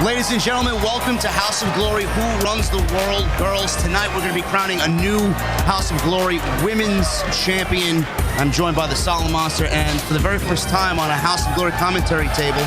Ladies and gentlemen, welcome to House of Glory, Who Runs the World Girls. Tonight we're going to be crowning a new House of Glory Women's Champion. I'm joined by the Solid Monster, and for the very first time on a House of Glory commentary table,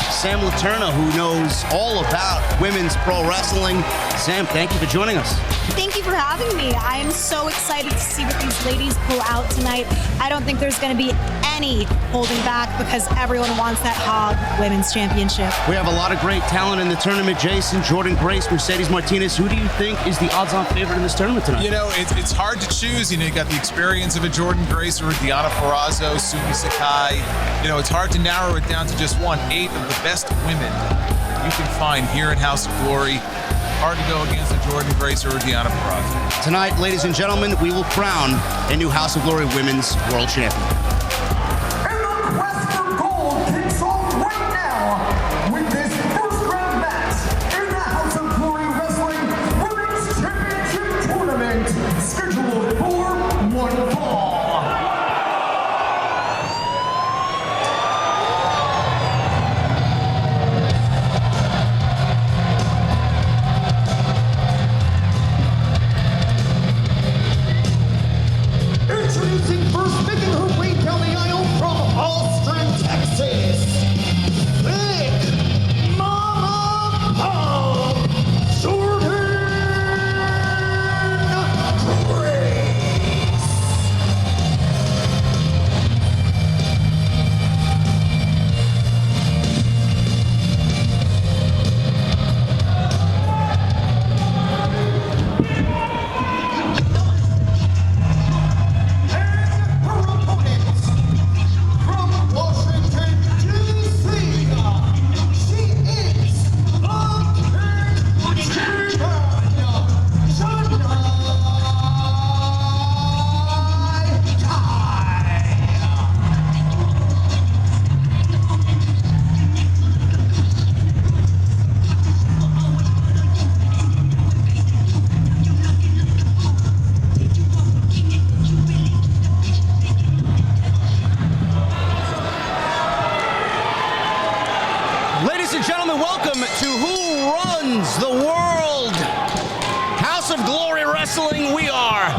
Sam Laterna, who knows all about women's pro wrestling. Sam, thank you for joining us. Thank you for having me. I am so excited to see what these ladies pull out tonight. I don't think there's going to be any holding back because everyone wants that HOG Women's Championship. We have a lot of great talent in the tournament. Jason, Jordan Grace, Mercedes Martinez. Who do you think is the odds-on favorite in this tournament tonight? You know, it's hard to choose. You know, you got the experience of a Jordan Grace or a Deonna Purrazzo, Sumie, Sakai. You know, it's hard to narrow it down to just one. 8 of the best women you can find here in House of Glory. Hard to go against a Jordan Grace or a Deonna Purrazzo. Tonight, ladies and gentlemen, we will crown a new House of Glory Women's World Champion. Ladies and gentlemen, welcome to Who Runs the World? House of Glory Wrestling. We are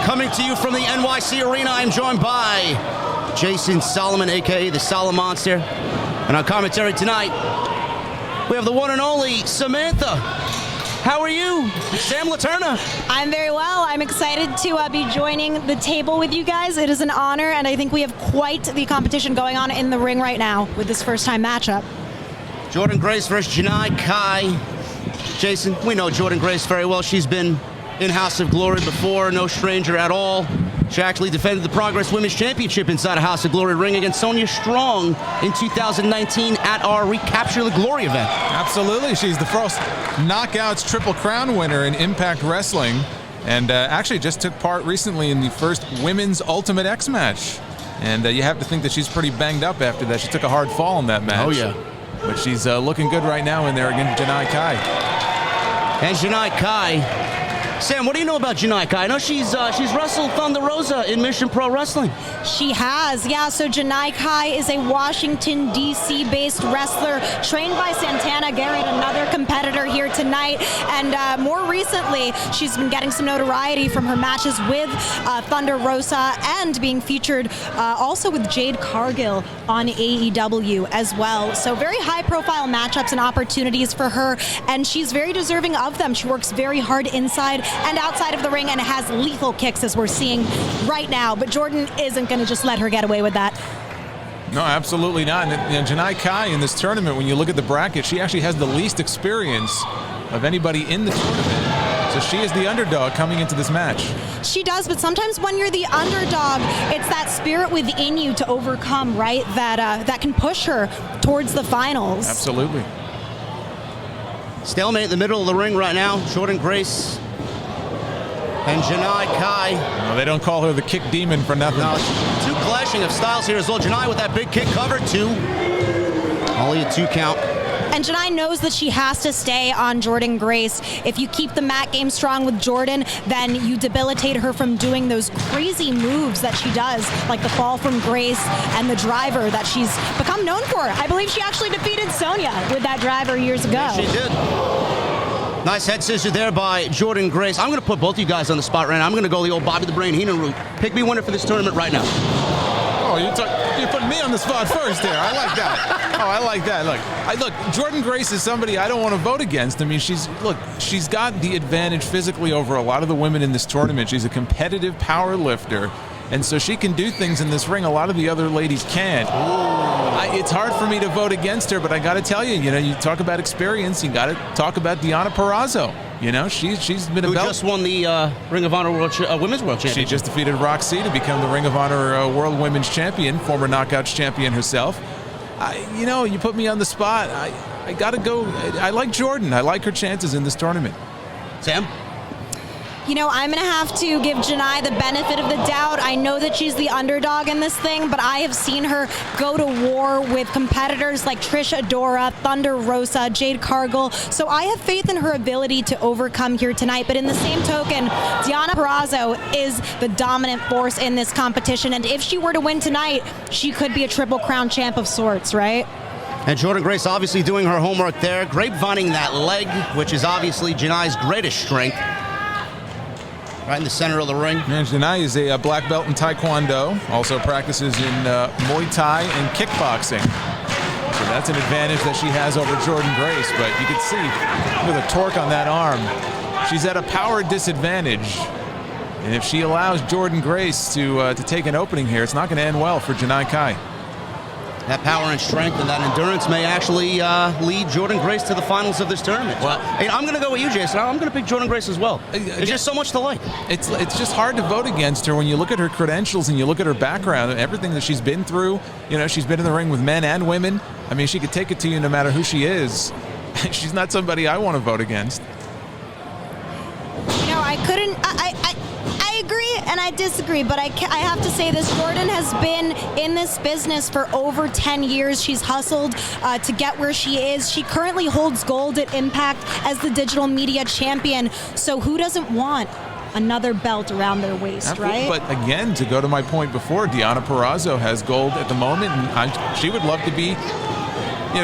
coming to you from the NYC Arena. I'm joined by Jason Solomon, a.k.a. the Solid Monster. And on commentary tonight, we have the one and only Samantha. How are you? Sam Laterna. I'm very well. I'm excited to be joining the table with you guys. It is an honor, and I think we have quite the competition going on in the ring right now with this first-time matchup. Jordan Grace versus Janai Kai. Jason, we know Jordan Grace very well. She's been in House of Glory before, no stranger at all. She actually defended the Progress Women's Championship inside a House of Glory ring against Sonya Strong in 2019 at our Recapture the Glory event. Absolutely. She's the first Knockouts Triple Crown winner in Impact Wrestling, and actually just took part recently in the first Women's Ultimate X match. And you have to think that she's pretty banged up after that. She took a hard fall in that match. Oh, yeah. But she's looking good right now in there against Janai Kai. And Janai Kai. Sam, what do you know about Janai Kai? I know she's wrestled Thunder Rosa in Mission Pro Wrestling. She has, yeah. So Janai Kai is a Washington, D.C.-based wrestler trained by Santana, Garrett, another competitor here tonight. And more recently, she's been getting some notoriety from her matches with Thunder Rosa and being featured also with Jade Cargill on AEW as well. So very high-profile matchups and opportunities for her, and she's very deserving of them. She works very hard inside and outside of the ring and has lethal kicks, as we're seeing right now. But Jordan isn't going to just let her get away with that. No, absolutely not. And Janai Kai in this tournament, when you look at the bracket, she actually has the least experience of anybody in the tournament. So she is the underdog coming into this match. She does, but sometimes when you're the underdog, it's that spirit within you to overcome, right? That can push her towards the finals. Absolutely. Stalemate in the middle of the ring right now. Jordan Grace and Janai Kai. No, they don't call her the kick demon for nothing. No, two clashing of styles here as well. Janai with that big kick cover, 2. Only a 2 count. And Janai knows that she has to stay on Jordan Grace. If you keep the mat game strong with Jordan, then you debilitate her from doing those crazy moves that she does, like the fall from Grace and the driver that she's become known for. I believe she actually defeated Sonya with that driver years ago. Yes, she did. Nice head scissor there by Jordan Grace. I'm going to put both you guys on the spot right now. I'm going to go the old Bobby the Brain Heenan route. Pick me winner for this tournament right now. Oh, you're putting me on the spot first there. I like that. Oh, I like that. Look, Jordan Grace is somebody I don't want to vote against. I mean, she's got the advantage physically over a lot of the women in this tournament. She's a competitive power lifter, and so she can do things in this ring a lot of the other ladies can't. It's hard for me to vote against her, but I got to tell you, you talk about experience, you got to talk about Deonna Purrazzo. She's been Who just won the Ring of Honor Women's World Championship. She just defeated Roxy to become the Ring of Honor World Women's Champion, former Knockouts champion herself. You put me on the spot. I got to go. I like Jordan. I like her chances in this tournament. Sam? I'm going to have to give Janai the benefit of the doubt. I know that she's the underdog in this thing, but I have seen her go to war with competitors like Trish Adora, Thunder Rosa, Jade Cargill. So I have faith in her ability to overcome here tonight. But in the same token, Deonna Purrazzo is the dominant force in this competition. And if she were to win tonight, she could be a Triple Crown champ of sorts, right? And Jordan Grace obviously doing her homework there, grapevining that leg, which is obviously Janai's greatest strength. Right in the center of the ring. And Janai is a black belt in Taekwondo, also practices in Muay Thai and kickboxing. So that's an advantage that she has over Jordan Grace, but you can see with the torque on that arm, she's at a power disadvantage. And if she allows Jordan Grace to take an opening here, it's not going to end well for Janai Kai. That power and strength and that endurance may actually lead Jordan Grace to the finals of this tournament. Well, I'm going to go with you, Jason. I'm going to pick Jordan Grace as well. There's just so much to like. It's just hard to vote against her when you look at her credentials and you look at her background and everything that she's been through. She's been in the ring with men and women. I mean, she could take it to you no matter who she is. She's not somebody I want to vote against. I couldn't. I agree and I disagree, but I have to say this. Jordan has been in this business for over 10 years. She's hustled to get where she is. She currently holds gold at Impact as the digital media champion. So who doesn't want another belt around their waist, right? But again, to go to my point before, Deonna Purrazzo has gold at the moment, and she would love to be,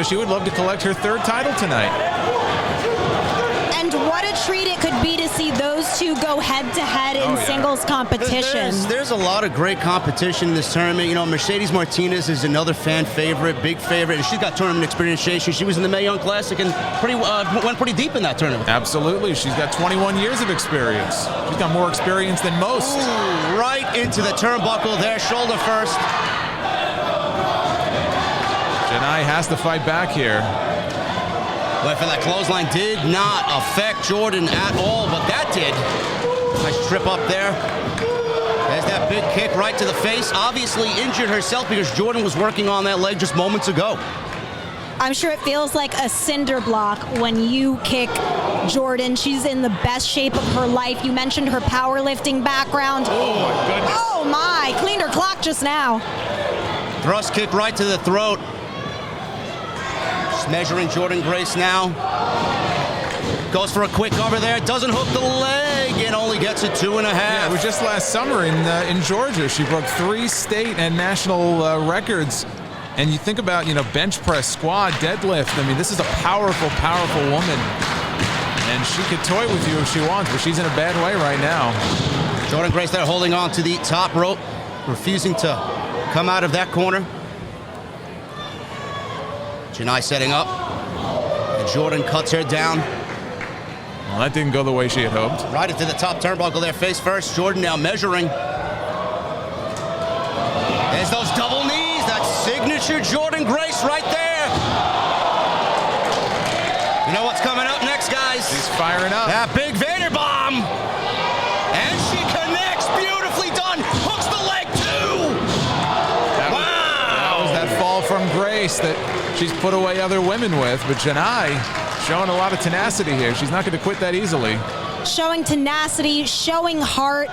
she would love to collect her third title tonight. And what a treat it could be to see those two go head-to-head in singles competition. There's a lot of great competition in this tournament. Mercedes Martinez is another fan favorite, big favorite, and she's got tournament experience. She was in the Mae Young Classic and went pretty deep in that tournament. Absolutely. She's got 21 years of experience. She's got more experience than most. Ooh, right into the turnbuckle there, shoulder first. Janai has to fight back here. Went for that clothesline, did not affect Jordan at all, but that did. Nice trip up there. There's that big kick right to the face. Obviously injured herself because Jordan was working on that leg just moments ago. I'm sure it feels like a cinder block when you kick Jordan. She's in the best shape of her life. You mentioned her powerlifting background. Oh, my goodness. Oh, my. Cleaned her clock just now. Thrust kick right to the throat. Measuring Jordan Grace now. Goes for a quick cover there. Doesn't hook the leg and only gets a 2.5. Yeah, it was just last summer in Georgia. She broke 3 state and national records. And you think about, bench press, squat, deadlift. I mean, this is a powerful, powerful woman. And she could toy with you if she wants, but she's in a bad way right now. Jordan Grace there holding on to the top rope, refusing to come out of that corner. Janai setting up, and Jordan cuts her down. Well, that didn't go the way she had hoped. Right into the top turnbuckle there, face first. Jordan now measuring. There's those double knees, that signature Jordan Grace right there. You know what's coming up next, guys? She's firing up. That big Vader bomb. And she connects, beautifully done. Hooks the leg too. Wow. That was that fall from Grace that she's put away other women with, but Janai showing a lot of tenacity here. She's not going to quit that easily. Showing tenacity, showing heart.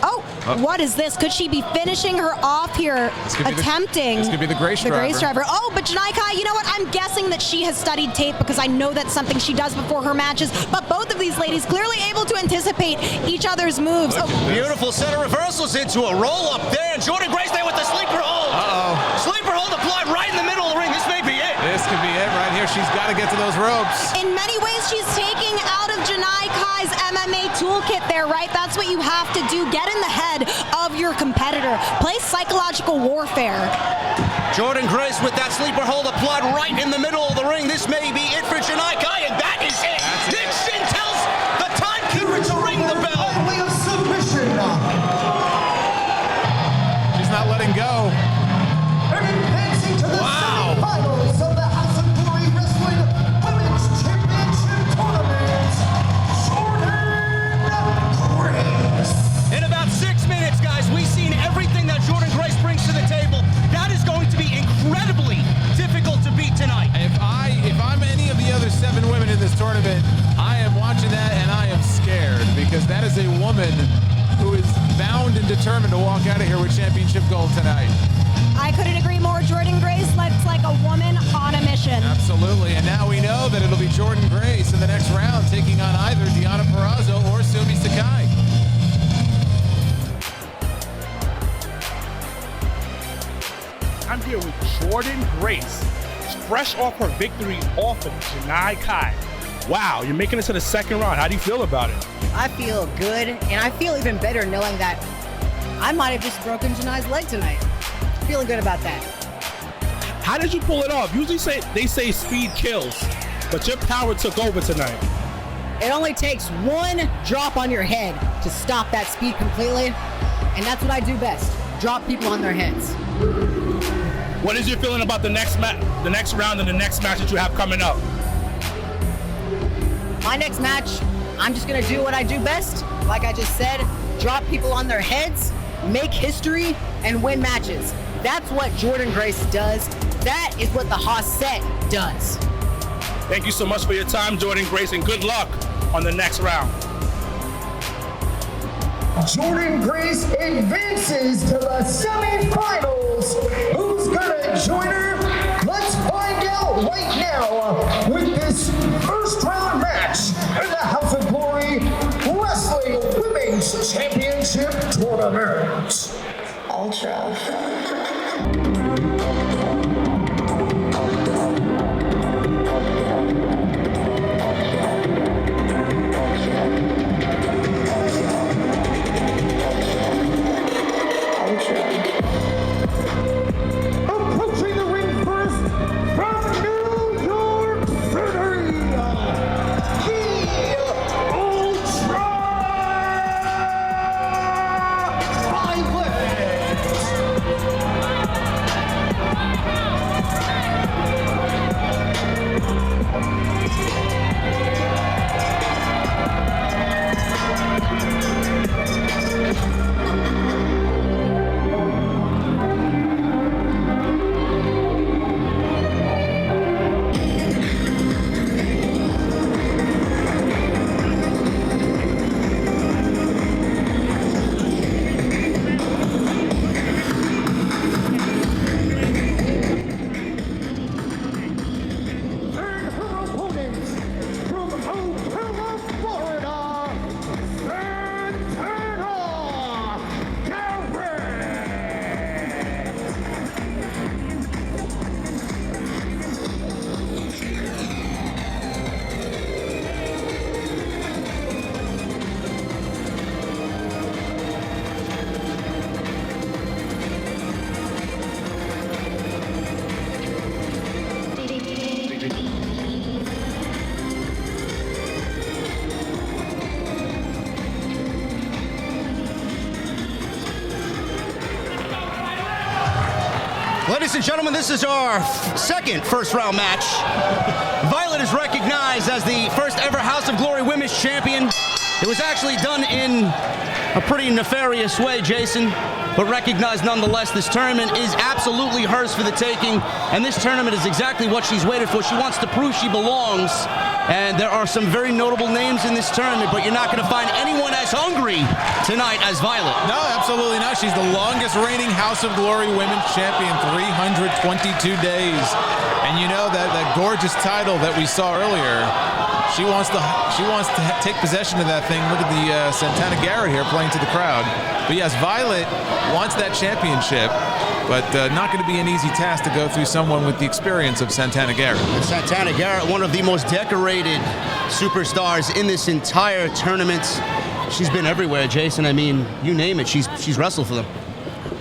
Oh, What is this? Could she be finishing her off here, attempting? This could be the Grace driver. Oh, but Janai Kai, you know what? I'm guessing that she has studied tape because I know that's something she does before her matches. But both of these ladies clearly able to anticipate each other's moves. Oh. Beautiful set of reversals into a roll-up there. And Jordynne Grace there with the sleeper hold. Sleeper hold applied right in the middle of the ring. This may be it. This could be it right here. She's got to get to those ropes. In many ways, she's taking out of Janai Kai's MMA toolkit there, right? That's what you have to do. Get in the head of your competitor. Play psychological warfare. Jordynne Grace with that sleeper hold applied right in the middle of the ring. This may be it for Janai Kai, and that is it. Dixon tells the timekeeper to ring the bell. She's not letting go. Wow. Finals of the House of Glory Wrestling Women's Championship Tournament. Jordynne Grace. In about 6 minutes, guys, we've seen everything that Jordynne Grace brings to the table. That is going to be incredibly difficult to beat tonight. If I'm any of the other 7 women in this tournament, I am watching that and I am scared because that is a woman who is bound and determined to walk out of here with championship gold tonight. I couldn't agree more. Jordynne Grace looks like a woman on a mission. Absolutely, and now we know that it'll be Jordynne Grace in the next round taking on either Deonna Purrazzo or Sumie Sakai. I'm here with Jordynne Grace, fresh off her victory off of Janai Kai. Wow, you're making it to the second round. How do you feel about it? I feel good, and I feel even better knowing that I might have just broken Janai's leg tonight. Feeling good about that. How did you pull it off? Usually they say speed kills, but your power took over tonight. It only takes one drop on your head to stop that speed completely, and that's what I do best. Drop people on their heads. What is your feeling about the next round and the next match that you have coming up? My next match, I'm just gonna do what I do best. Like I just said, drop people on their heads, make history, and win matches. That's what Jordynne Grace does. That is what the HOG set does. Thank you so much for your time, Jordynne Grace, and good luck on the next round. Jordynne Grace advances to the semifinals. Who's gonna join her? Let's find out right now with this first round match in the House of Glory Wrestling Women's Championship Tournament. Ultra. Approaching the ring first from New York City, the Ultra Ladies and gentlemen, this is our second first round match. Violet is recognized as the first ever House of Glory Women's Champion. It was actually done in a pretty nefarious way, Jason. but recognize nonetheless this tournament is absolutely hers for the taking, and this tournament is exactly what she's waited for. She wants to prove she belongs, and there are some very notable names in this tournament, but you're not going to find anyone as hungry tonight as Violet. No, absolutely not. She's the longest reigning House of Glory Women's Champion, 322 days. And you know that gorgeous title that we saw earlier, she wants to take possession of that thing. Look at the Santana Garrett here playing to the crowd. But yes, Violet wants that championship, but not going to be an easy task to go through someone with the experience of Santana Garrett. And Santana Garrett, one of the most decorated superstars in this entire tournament. She's been everywhere, Jason. I mean, you name it, she's wrestled for them.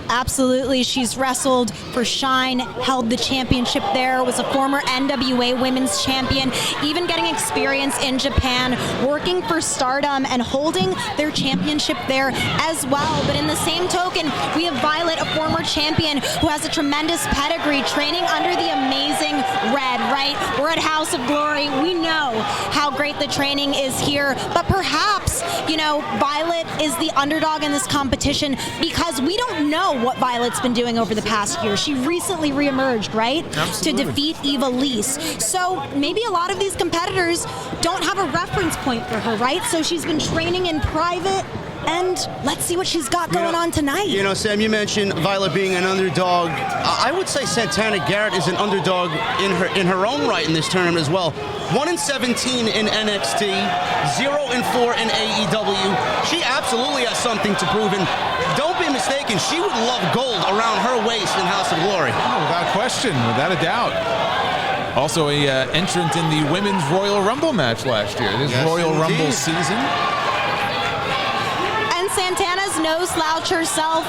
Absolutely. She's wrestled for Shine, held the championship there, was a former NWA Women's Champion, even getting experience in Japan, working for Stardom and holding their championship there as well. But in the same token, we have Violet, a former champion who has a tremendous pedigree, training under the amazing Red, right? We're at House of Glory. We know how great the training is here, but perhaps, you know, Violet is the underdog in this competition because we don't know what Violet's been doing over the past year. She recently reemerged, right? Absolutely. To defeat Eva Lise. So maybe a lot of these competitors don't have a reference point for her, right? So she's been training in private, and let's see what she's got going on tonight. You know, Sam, you mentioned Violet being an underdog. I would say Santana Garrett is an underdog in her own right in this tournament as well. 1-17 in NXT, 0-4 in AEW. She absolutely has something to prove, and don't be mistaken, she would love gold around her waist in House of Glory. Oh, without question, without a doubt. Also a entrant in the Women's Royal Rumble match last year. This Royal Rumble season. Santana's no slouch herself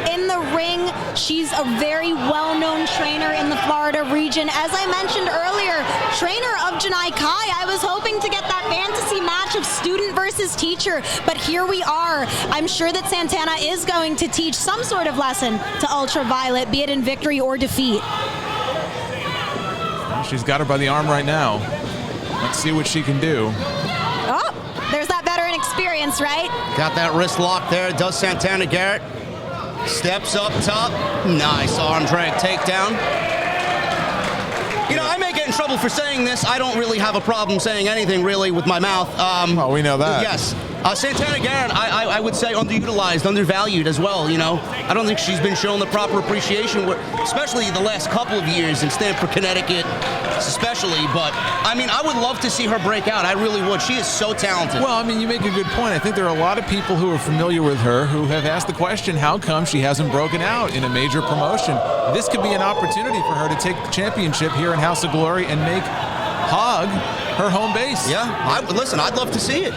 in the ring. She's a very well-known trainer in the Florida region. As I mentioned earlier, trainer of Janai Kai. I was hoping to get that fantasy match of student versus teacher, but here we are. I'm sure that Santana is going to teach some sort of lesson to Ultraviolet, be it in victory or defeat. She's got her by the arm right now. Let's see what she can do. Oh, there's that veteran experience, right? Got that wrist lock there, does Santana Garrett. Steps up top. Nice arm drag takedown. You know, I may get in trouble for saying this. I don't really have a problem saying anything, really, with my mouth. Well, we know that. Yes. Santana Garrett, I would say underutilized, undervalued as well, you know. I don't think she's been shown the proper appreciation, especially the last couple of years in Stamford, Connecticut, especially. But, I mean, I would love to see her break out. I really would. She is so talented. Well, I mean, you make a good point. I think there are a lot of people who are familiar with her who have asked the question, how come she hasn't broken out in a major promotion? This could be an opportunity for her to take the championship here in House of Glory and make HOG her home base. Yeah, listen, I'd love to see it.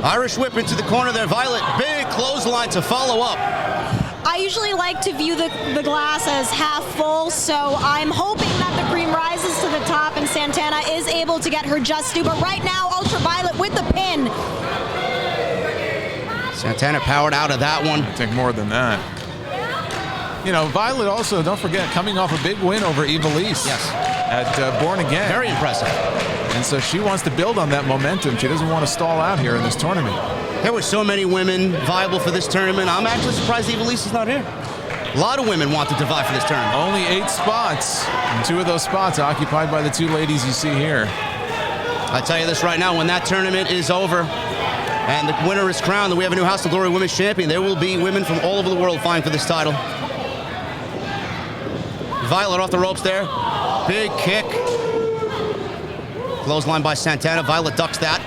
Irish whip into the corner there. Violet, big clothesline to follow up. I usually like to view the glass as half full, so I'm hoping that the cream rises to the top and Santana is able to get her just due. But right now, Ultraviolet with the pin. Santana powered out of that one. I think more than that. You know, Violet also, don't forget, coming off a big win over Eva Lise. Yes. At Born Again. Very impressive. And so she wants to build on that momentum. She doesn't want to stall out here in this tournament. There were so many women viable for this tournament. I'm actually surprised Eva Lise is not here. A lot of women wanted to vie for this tournament. Only 8 spots, and 2 of those spots occupied by the 2 ladies you see here. I tell you this right now, when that tournament is over and the winner is crowned and we have a new House of Glory Women's Champion, there will be women from all over the world vying for this title. Violet off the ropes there. Big kick. Clothesline by Santana. Violet ducks that.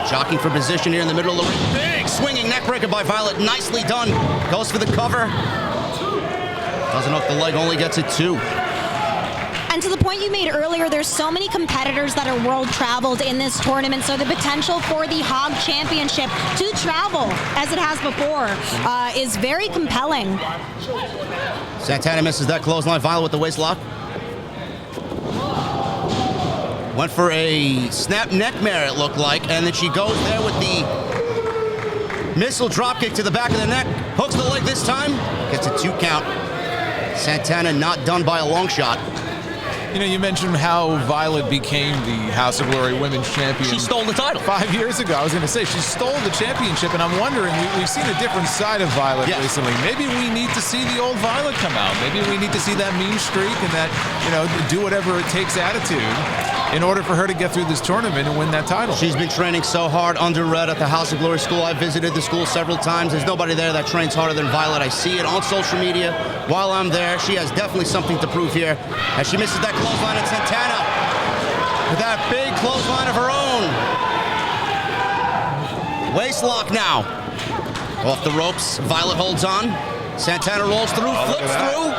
Jockeying for position here in the middle of the ring. Big swinging neck breaker by Violet. Nicely done. Goes for the cover. Doesn't hook the leg, only gets it 2. And to the point you made earlier, there's so many competitors that are world traveled in this tournament, so the potential for the HOG Championship to travel, as it has before, is very compelling. Santana misses that clothesline. Violet with the waist lock. Went for a snap neck mare, it looked like, and then she goes there with the missile dropkick to the back of the neck. Hooks the leg this time. Gets a 2 count. Santana not done by a long shot. You know, you mentioned how Violet became the House of Glory Women's Champion. She stole the title 5 years ago. I was going to say, she stole the championship, and I'm wondering, we've seen a different side of Violet recently. Maybe we need to see the old Violet come out. Maybe we need to see that mean streak and that, you know, do whatever it takes attitude in order for her to get through this tournament and win that title. She's been training so hard under Red at the House of Glory School. I visited the school several times. There's nobody there that trains harder than Violet. I see it on social media while I'm there. She has definitely something to prove here. As she misses that clothesline at Santana with that big clothesline of her own. Waist lock now. Off the ropes. Violet holds on. Santana rolls through, flips through.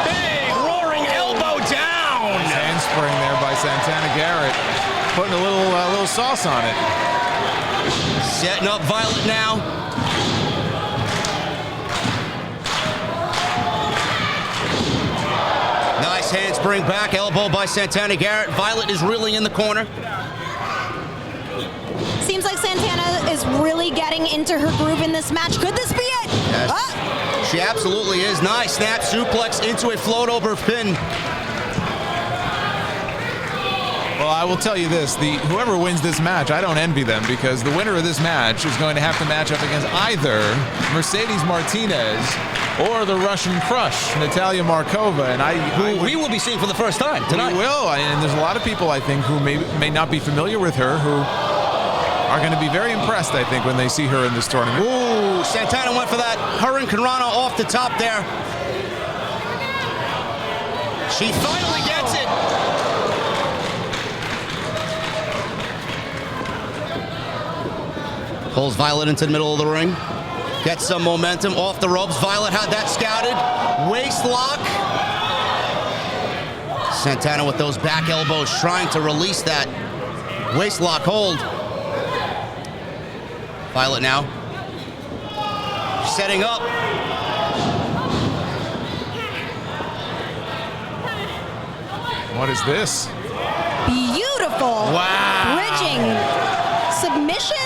Big roaring elbow down. Handspring there by Santana Garrett, putting a little sauce on it. Setting up Violet now. Nice handspring back, elbow by Santana Garrett. Violet is really in the corner. Seems like Santana is really getting into her groove in this match. Could this be it? Yes. She absolutely is. Nice snap suplex into a float over pin. Well, I will tell you this, whoever wins this match, I don't envy them, because the winner of this match is going to have to match up against either Mercedes Martinez or the Russian Crush, Natalia Markova, and we will be seeing for the first time tonight. We will, and there's a lot of people, I think, who may not be familiar with her, who are going to be very impressed, I think, when they see her in this tournament. Ooh, Santana went for that Hurricane Karana off the top there. She finally gets it. Pulls Violet into the middle of the ring. Gets some momentum off the ropes. Violet had that scouted. Waist lock. Santana with those back elbows trying to release that waist lock hold. Violet now. Setting up. What is this? Beautiful. Wow. Bridging submission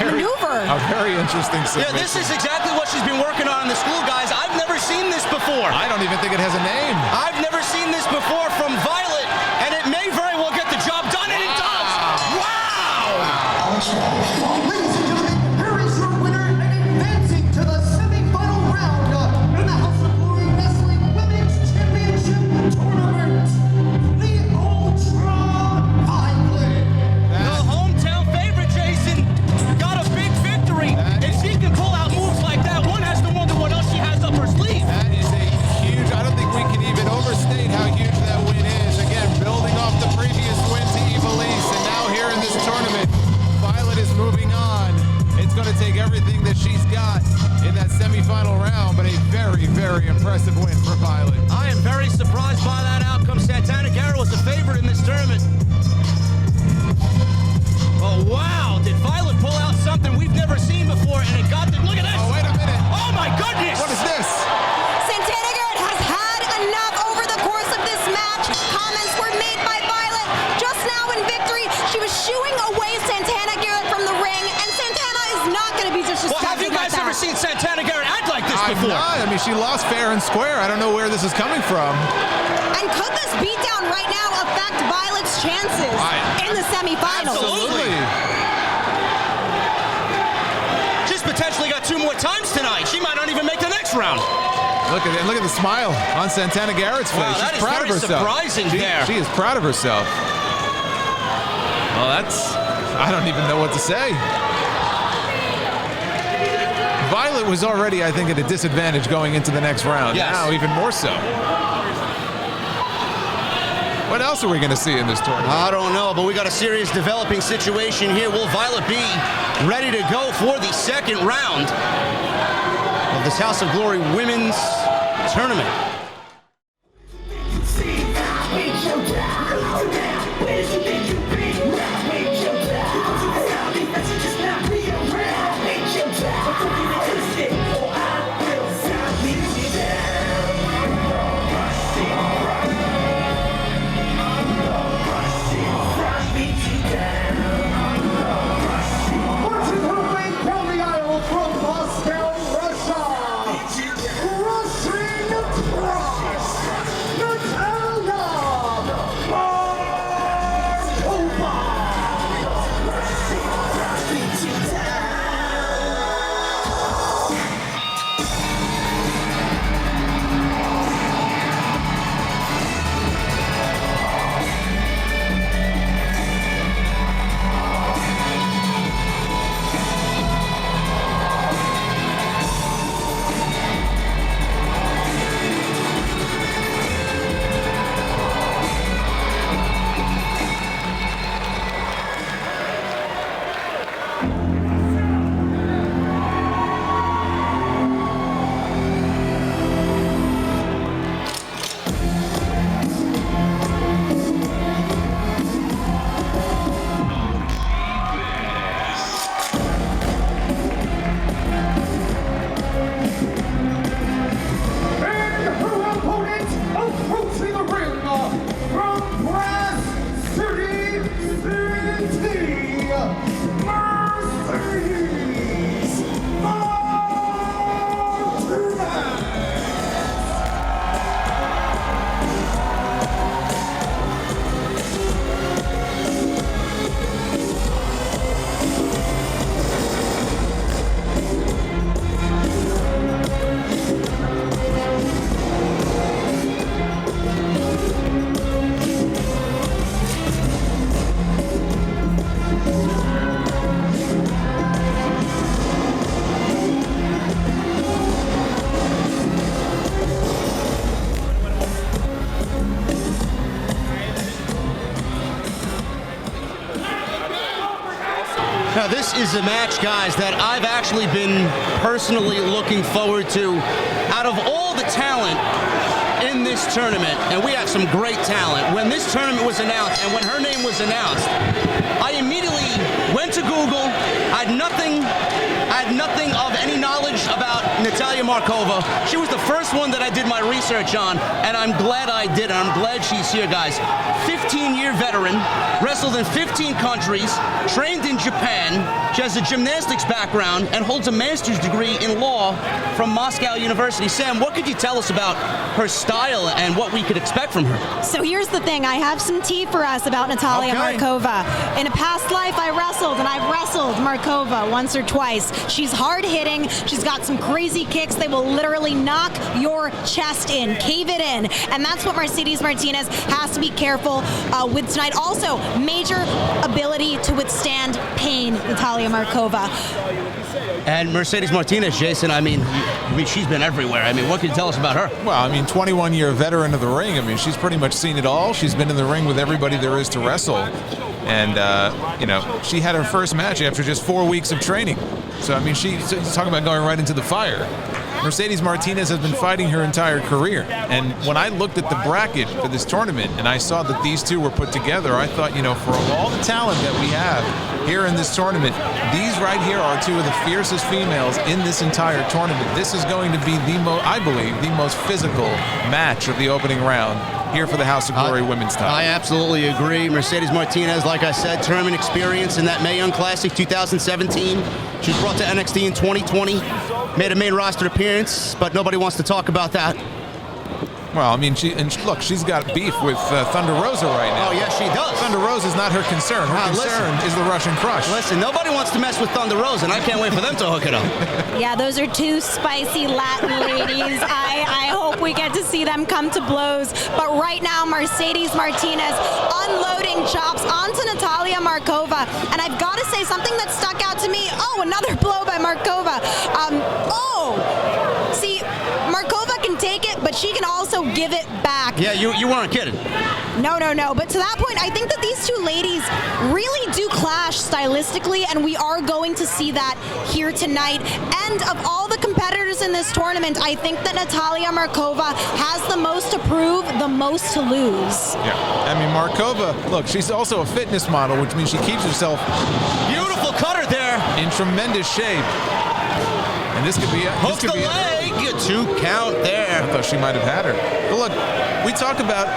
maneuver. A very interesting submission. Yeah, this is exactly what she's been working on in the school, guys. I've never seen this before. I don't even think it has a name. I've never seen this before from Violet, and it may very well get the job done, and it does. Wow! Ladies and gentlemen, here is your winner and advancing to the semi-final round in the House of Glory Wrestling Women's Championship Tournament, the Ultra Violet. The hometown favorite, Jason, got a big victory. If she can pull out moves like that, one has to wonder what else she has up her sleeve. That is a huge, I don't think we can even overstate how huge that win is. Again, building off the previous win to Evilise, and now here in this tournament, Violet is moving on. It's going to take everything that she's got in that semifinal round, but a very, very impressive win for Violet. I am very surprised by that outcome. Santana Garrett was the favorite in this tournament. Oh, wow. Did Violet pull out something we've never seen before, and it got the... Look at this. Oh, wait a minute. Oh, my goodness. What is this? Santana Garrett has had enough over the course of this match. Comments were made by Violet just now in victory. She was shooing away Santana Garrett from the ring, and Santana is not going to be disrespected. Well, have you guys ever seen Santana Garrett act like this I've before? not. I mean, she lost fair and square. I don't know where this is coming from. And could this beatdown right now affect Violet's chances in the semifinals? Absolutely. She's potentially got 2 more times tonight. She might not even make the next round. Look at the smile on Santana Garrett's face. Wow, that She's is proud very of herself. surprising there. She is proud of herself. Well, I don't even know what to say. Violet was already, I think, at a disadvantage going into the next round. Yes. Now, even more so. What else are we going to see in this tournament? I don't know, but we got a serious developing situation here. Will Violet be ready to go for the second round of this House of Glory Women's Tournament? Watching her way down the aisle from Moscow, Russia, Russian Purrazzo. Now, this is a match, guys, that I've actually been personally looking forward to. Out of all the talent in this tournament, and we have some great talent, when this tournament was announced and when her name was announced, I immediately went to Google. I had nothing of any knowledge about Natalia Markova. She was the first one that I did my research on, and I'm glad I did, and I'm glad she's here, guys. 15-year veteran, wrestled in 15 countries, trained in Japan. She has a gymnastics background and holds a master's degree in law from Moscow University. Sam, what could you tell us about her style and what we could expect from her? So here's the thing. I have some tea for us about Natalia Markova. In a past life, I wrestled, and I've wrestled Markova once or twice. She's hard-hitting. She's got some crazy kicks. They will literally knock your chest in, cave it in. And that's what Mercedes Martinez has to be careful with tonight. Also, major ability to withstand pain, Natalia Markova. And Mercedes Martinez, Jason, I mean, she's been everywhere. I mean, what can you tell us about her? Well, I mean, 21-year veteran of the ring. I mean, she's pretty much seen it all. She's been in the ring with everybody there is to wrestle. And, you know, she had her first match after just 4 weeks of training. So, I mean, she's talking about going right into the fire. Mercedes Martinez has been fighting her entire career. And when I looked at the bracket for this tournament and I saw that these two were put together, I thought, you know, for all the talent that we have here in this tournament, these right here are two of the fiercest females in this entire tournament. This is going to be I believe, the most physical match of the opening round here for the House of Glory women's title. I absolutely agree. Mercedes Martinez, like I said, tournament experience in that Mae Young Classic 2017. She was brought to NXT in 2020, made a main roster appearance, but nobody wants to talk about that. Well, I mean, look, she's got beef with Thunder Rosa right now. Oh, yes, she does. Thunder Rosa is not her concern. Her concern is the Russian Crush. Listen, nobody wants to mess with Thunder Rosa, and I can't wait for them to hook it up. Yeah, those are two spicy Latin ladies. I hope we get to see them come to blows. But right now, Mercedes Martinez unloading chops onto Natalia Markova. And I've got to say something that stuck out to me. Oh, another blow by Markova. See, Markova can take it, but she can also give it back. Yeah, you weren't kidding. No. But to that point, I think that these two ladies really do clash stylistically, and we are going to see that here tonight. And of all the competitors in this tournament, I think that Natalia Markova has the most to prove, the most to lose. Yeah, I mean, Markova, look, she's also a fitness model, which means she keeps herself Beautiful cutter there. in tremendous shape. And this could be a Hook the leg. 2 count there. I thought she might have had her. But look, we talk about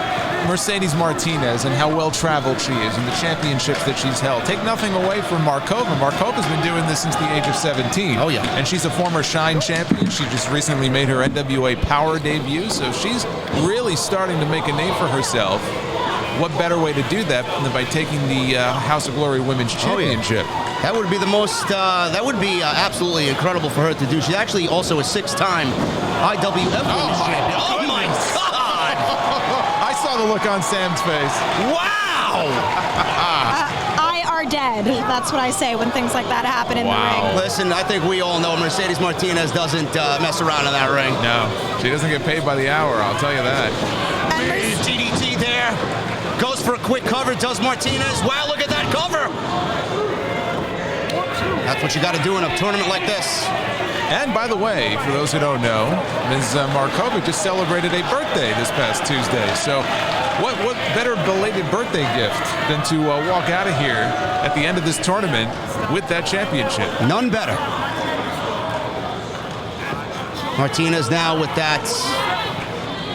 Mercedes Martinez and how well-traveled she is and the championships that she's held. Take nothing away from Markova. Markova's been doing this since the age of 17. Oh, yeah. And she's a former Shine champion. She just recently made her NWA Power debut, so she's really starting to make a name for herself. What better way to do that than by taking the House of Glory Women's Championship? Oh, yeah. That would be the most, that would be absolutely incredible for her to do. She's actually also a 6-time IWF Women's Champion. Oh, my God! I saw the look on Sam's face. Wow! I are dead. That's what I say when things like that happen in the ring. Listen, I think we all know Mercedes Martinez doesn't mess around in that ring. No, she doesn't get paid by the hour, I'll tell you that. And DDT there. Goes for a quick cover, does Martinez. Wow, look at that cover. That's what you got to do in a tournament like this. And by the way, for those who don't know, Ms. Markova just celebrated a birthday this past Tuesday. So what better belated birthday gift than to walk out of here at the end of this tournament with that championship? None better. Martinez now with that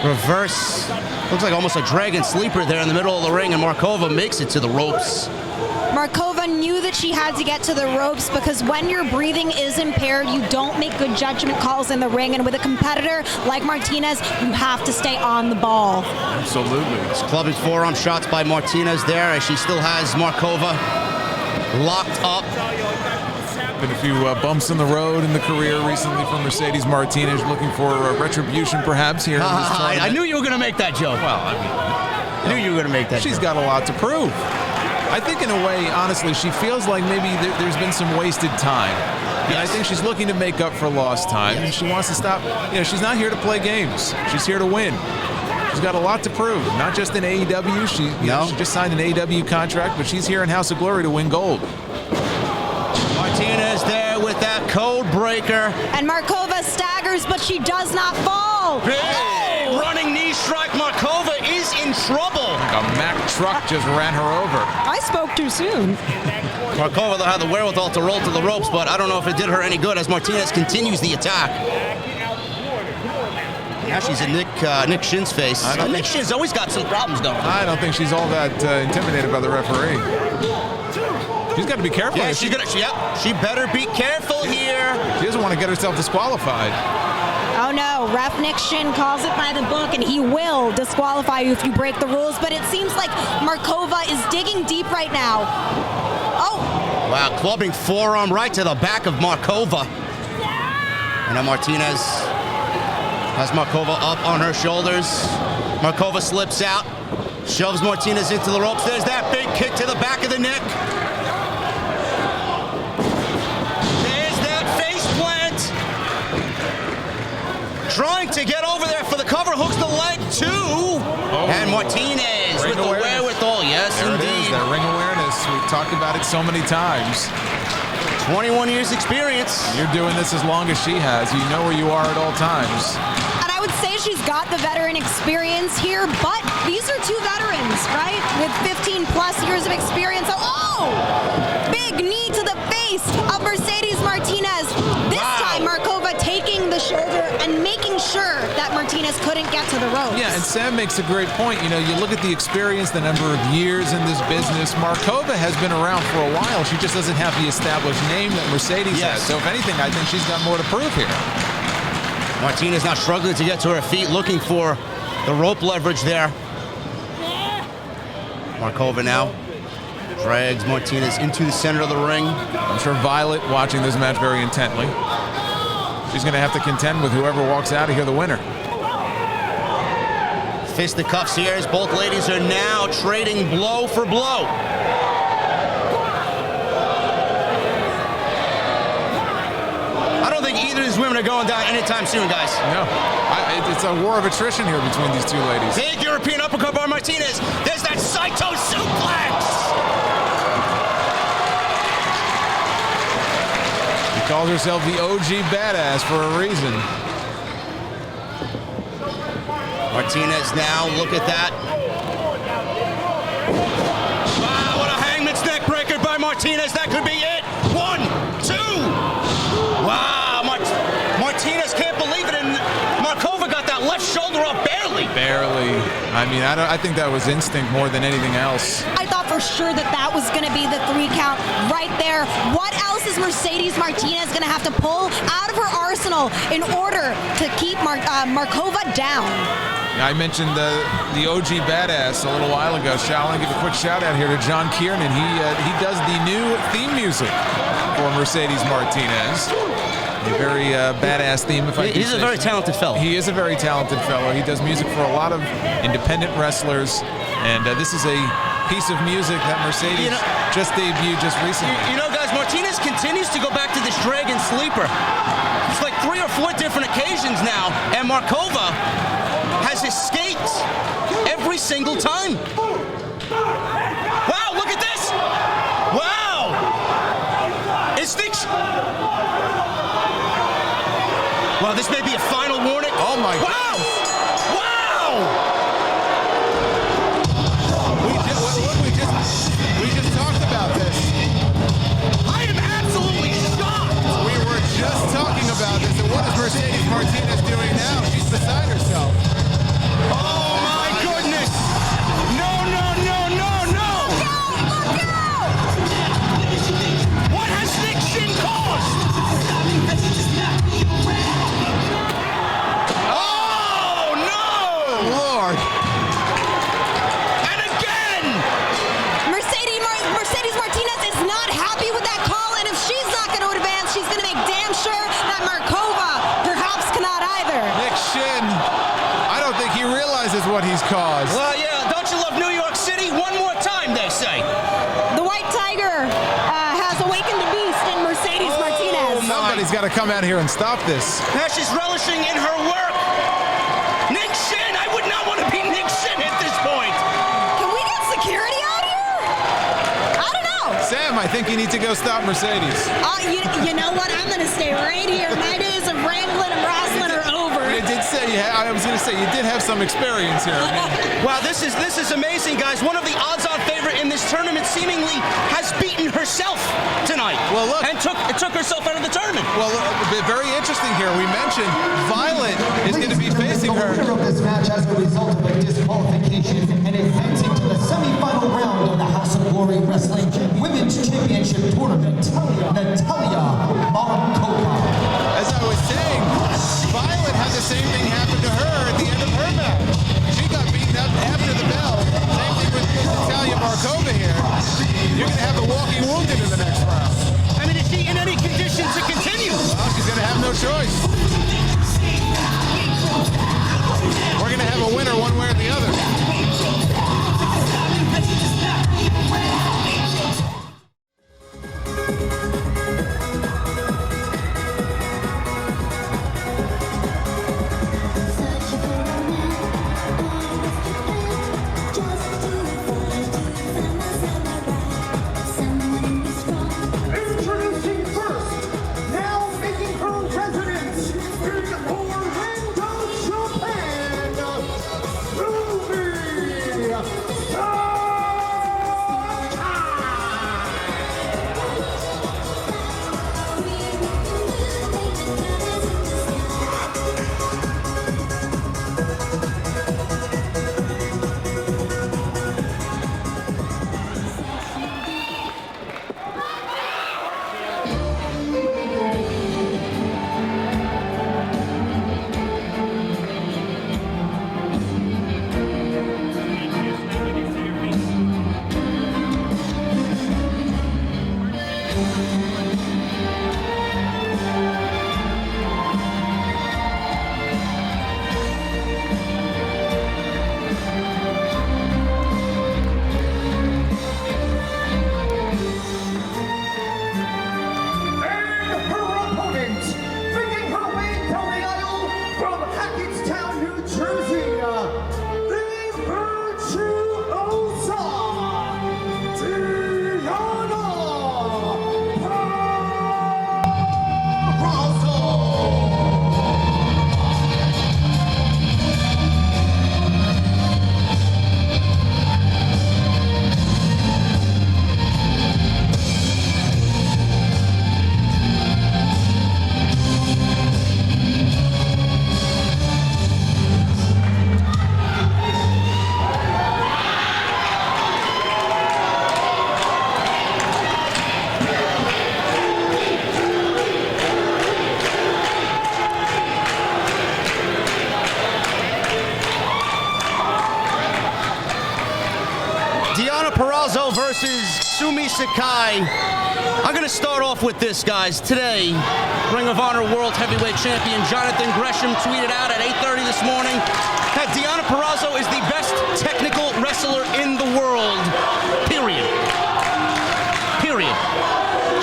reverse, looks like almost a dragon sleeper there in the middle of the ring, and Markova makes it to the ropes. Markova knew that she had to get to the ropes because when your breathing is impaired, you don't make good judgment calls in the ring. And with a competitor like Martinez, you have to stay on the ball. Absolutely. It's clubbing forearm shots by Martinez there as she still has Markova locked up. Been a few bumps in the road in the career recently for Mercedes Martinez, looking for retribution perhaps here in this tournament. I knew you were going to make that joke. Well, I knew you were going to make that She's joke. got a lot to prove. I think in a way, honestly, she feels like maybe there's been some wasted time. Yeah, I think she's looking to make up for lost time, and she wants to stop. You know, she's not here to play games. She's here to win. She's got a lot to prove, not just in AEW. She just signed an AEW contract, but she's here in House of Glory to win gold. that code breaker. And Markova staggers, but she does not fall. Big running knee strike. Markova is in trouble. A Mack truck just ran her over. I spoke too soon. Markova had the wherewithal to roll to the ropes, but I don't know if it did her any good as Martinez continues the attack. Now she's in Nick Shin's face. Nick Shin's always got some problems, though. I don't think she's all that intimidated by the referee. She's got to be careful. Yeah, she better be careful here. She doesn't want to get herself disqualified. Oh no, ref Nick Shin calls it by the book, and he will disqualify you if you break the rules, but it seems like Markova is digging deep right now. Oh! Wow, clubbing forearm right to the back of Markova. And now Martinez has Markova up on her shoulders. Markova slips out, shoves Martinez into the ropes. There's that big kick to the back of the neck. There's that face plant. Trying to get over there for the cover, hooks the leg too. Oh. And Martinez with the wherewithal. Yes, there indeed. It is, that ring awareness. We've talked about it so many times. 21 years experience. You're doing this as long as she has. You know where you are at all times. And I would say she's got the veteran experience here, but these are two veterans, right? With 15 plus years of experience. Oh! Big knee to the face of Mercedes Martinez. This time, Markova taking the shoulder and making sure that Martinez couldn't get to the ropes. Yeah, and Sam makes a great point. You know, you look at the experience, the number of years in this business. Markova has been around for a while. She just doesn't have the established name that Mercedes has. So if anything, I think she's got more to prove here. Martinez now struggling to get to her feet, looking for the rope leverage there. Markova now drags Martinez into the center of the ring. I'm sure Violet watching this match very intently. She's going to have to contend with whoever walks out of here the winner. Fisticuffs here as both ladies are now trading blow for blow. I don't think either of these women are going down anytime soon, guys. No. It's a war of attrition here between these two ladies. Big European uppercut by Martinez. There's that Saito suplex. She calls herself the OG badass for a reason. Martinez now, look at that. Wow, what a hangman's neck breaker by Martinez. That could be it. 1, 2. Wow, Martinez can't believe it, and Markova got that left shoulder up barely. Barely. I mean, I think that was instinct more than anything else. I thought for sure that was going to be the 3 count right there. What else is Mercedes Martinez going to have to pull out of her arsenal in order to keep Markova down? I mentioned the OG badass a little while ago. I want to give a quick shout out here to John Kiernan. He does the new theme music for Mercedes Martinez. A very badass theme, if I can say. He's a very talented fellow. He is a very talented fellow. He does music for a lot of independent wrestlers, and this is a piece of music that Mercedes just debuted just recently. You know, guys, Martinez continues to go back to this Dragon Sleeper. It's like 3 or 4 different occasions now, and Markova has escaped every single time. Wow, look at this! Wow! It's Nick. Well, this may be a final warning. Oh my God! Wow! Wow! We just talked about this. I am absolutely shocked. We were just talking about this, and what is Mercedes Martinez doing now? She's beside herself. Oh my goodness! No, no, no, no, no! Look out! What has Nick Shin caused? Oh no! Lord! And again! Mercedes Martinez is not happy with that call, and if she's not going to advance, she's going to make damn sure that Markova perhaps cannot either. Nick Shin, I don't think he realizes what he's caused. Well, yeah, don't you love New York City? One more time, they say. The White Tiger has awakened the beast in Mercedes Martinez. Somebody's got to come out here and stop this. Now she's relishing in her work. Nick Shin, I would not want to be Nick Shin at this point. Can we get security out here? I don't know. Sam, I I think you need to go stop Mercedes. You know what? I'm going to stay right here. My days of wrangling and wrestling are over. You did say I was going to say you did have some experience here. Wow, this is amazing, guys. One of the odds-on favorite in this tournament seemingly has beaten herself tonight. Well, look, and took herself out of the tournament. Well, very interesting here. We mentioned Violet is going to be facing her. The winner of this match as a result of a disqualification and advancing to the semi-final round of the House of Glory Wrestling Women's Championship Tournament, Natalia Marova. As I was saying, Violet had the same thing happen to her at the end of her match. She got beaten up after the bell. Same thing with Natalia Marova here. You're going to have a walking wounded in the next round. I mean, is she in any condition to continue? Well, she's going to have no choice. We're going to have a winner one way or the other. Introducing first, now making her residence in Orlando, Japan, Sumie Deonna Purrazzo versus Sumie Sakai. I'm going to start off with this, guys. Today, Ring of Honor World Heavyweight Champion Jonathan Gresham tweeted out at 8:30 this morning that Deonna Purrazzo is the best technical wrestler in the world. Period. Period.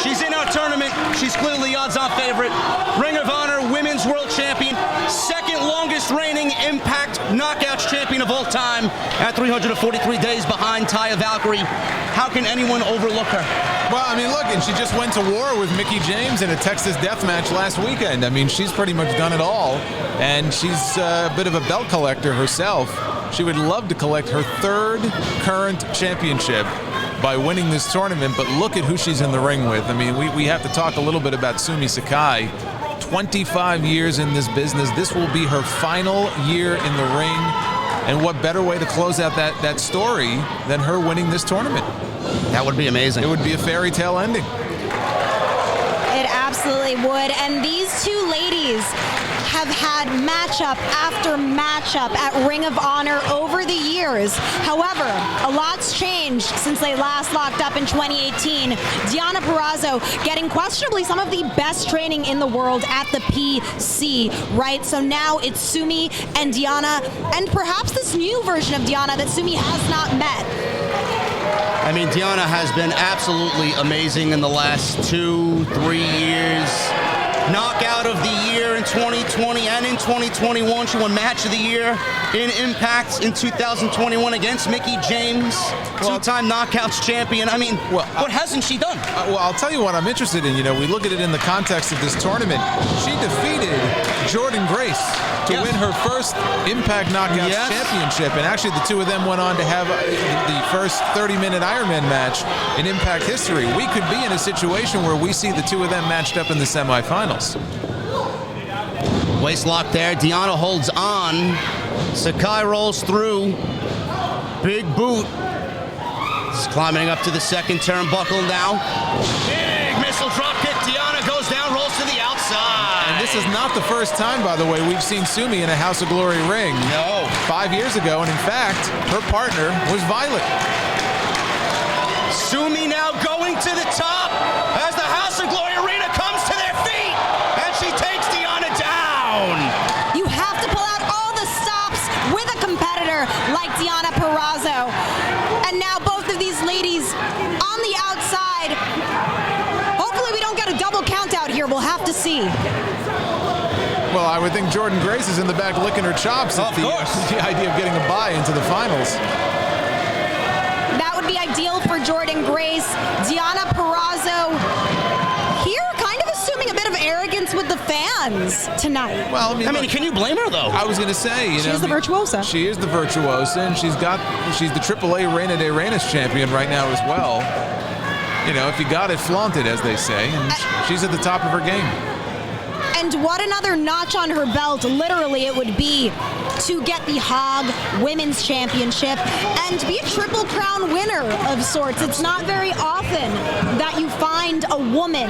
She's in our tournament. She's clearly the odds-on favorite. Ring of Honor Women's World Champion. Second longest reigning Impact Knockouts champion of all time at 343 days behind Taya Valkyrie. How can anyone overlook her? Well, I mean, look, and she just went to war with Mickie James in a Texas death match last weekend. I mean, she's pretty much done it all, and she's a bit of a belt collector herself. She would love to collect her third current championship by winning this tournament, but look at who she's in the ring with. I mean, we have to talk a little bit about Sumie Sakai. 25 years in this business. This will be her final year in the ring, and what better way to close out that story than her winning this tournament? That would be amazing. It would be a fairy tale ending. It absolutely would. And these two ladies have had matchup after matchup at Ring of Honor over the years. However, a lot's changed since they last locked up in 2018. Deonna Purrazzo getting questionably some of the best training in the world at the PC, right? So now it's Sumie and Deonna, and perhaps this new version of Deonna that Sumie has not met. I mean, Deonna has been absolutely amazing in the last 2-3 years. knockout of the year in 2020 and in 2021. She won match of the year in Impact in 2021 against Mickie James, two-time knockouts champion. I mean, what hasn't she done? Well, I'll tell you what I'm interested in. You know, we look at it in the context of this tournament. She defeated Jordynne Grace to win her first Impact Knockouts championship. And actually, the two of them went on to have the first 30-minute Ironman match in Impact history. We could be in a situation where we see the two of them matched up in the semifinals. Waist lock there. Deonna holds on. Sakai rolls through. Big boot. She's climbing up to the second turnbuckle now. Big missile drop kick. Deonna goes down, rolls to the outside. And this is not the first time, by the way, we've seen Sumie in a House of Glory ring. No. 5 years ago, and in fact, her partner was Violet. Sumie now going to the top as the House of Glory arena comes to their feet, and she takes Deonna down. You have to pull out all the stops with a competitor like Deonna Purrazzo. And now both of these ladies on the outside. Hopefully we don't get a double count out here. We'll have to see. Well, I would think Jordynne Grace is in the back licking her chops at the idea of getting a bye into the finals. That would be ideal for Jordynne Grace. Deonna Purrazzo here kind of assuming a bit of arrogance with the fans tonight. Well, I mean, can you blame her, though? I was going to say, she's the virtuosa. She is the virtuosa, and she's the AAA Reina de Reinas champion right now as well. You know, if you got it, flaunt it, as they say, and she's at the top of her game. And what another notch on her belt, literally, it would be to get the HOG Women's Championship and be a Triple Crown winner of sorts. It's not very often that you find a woman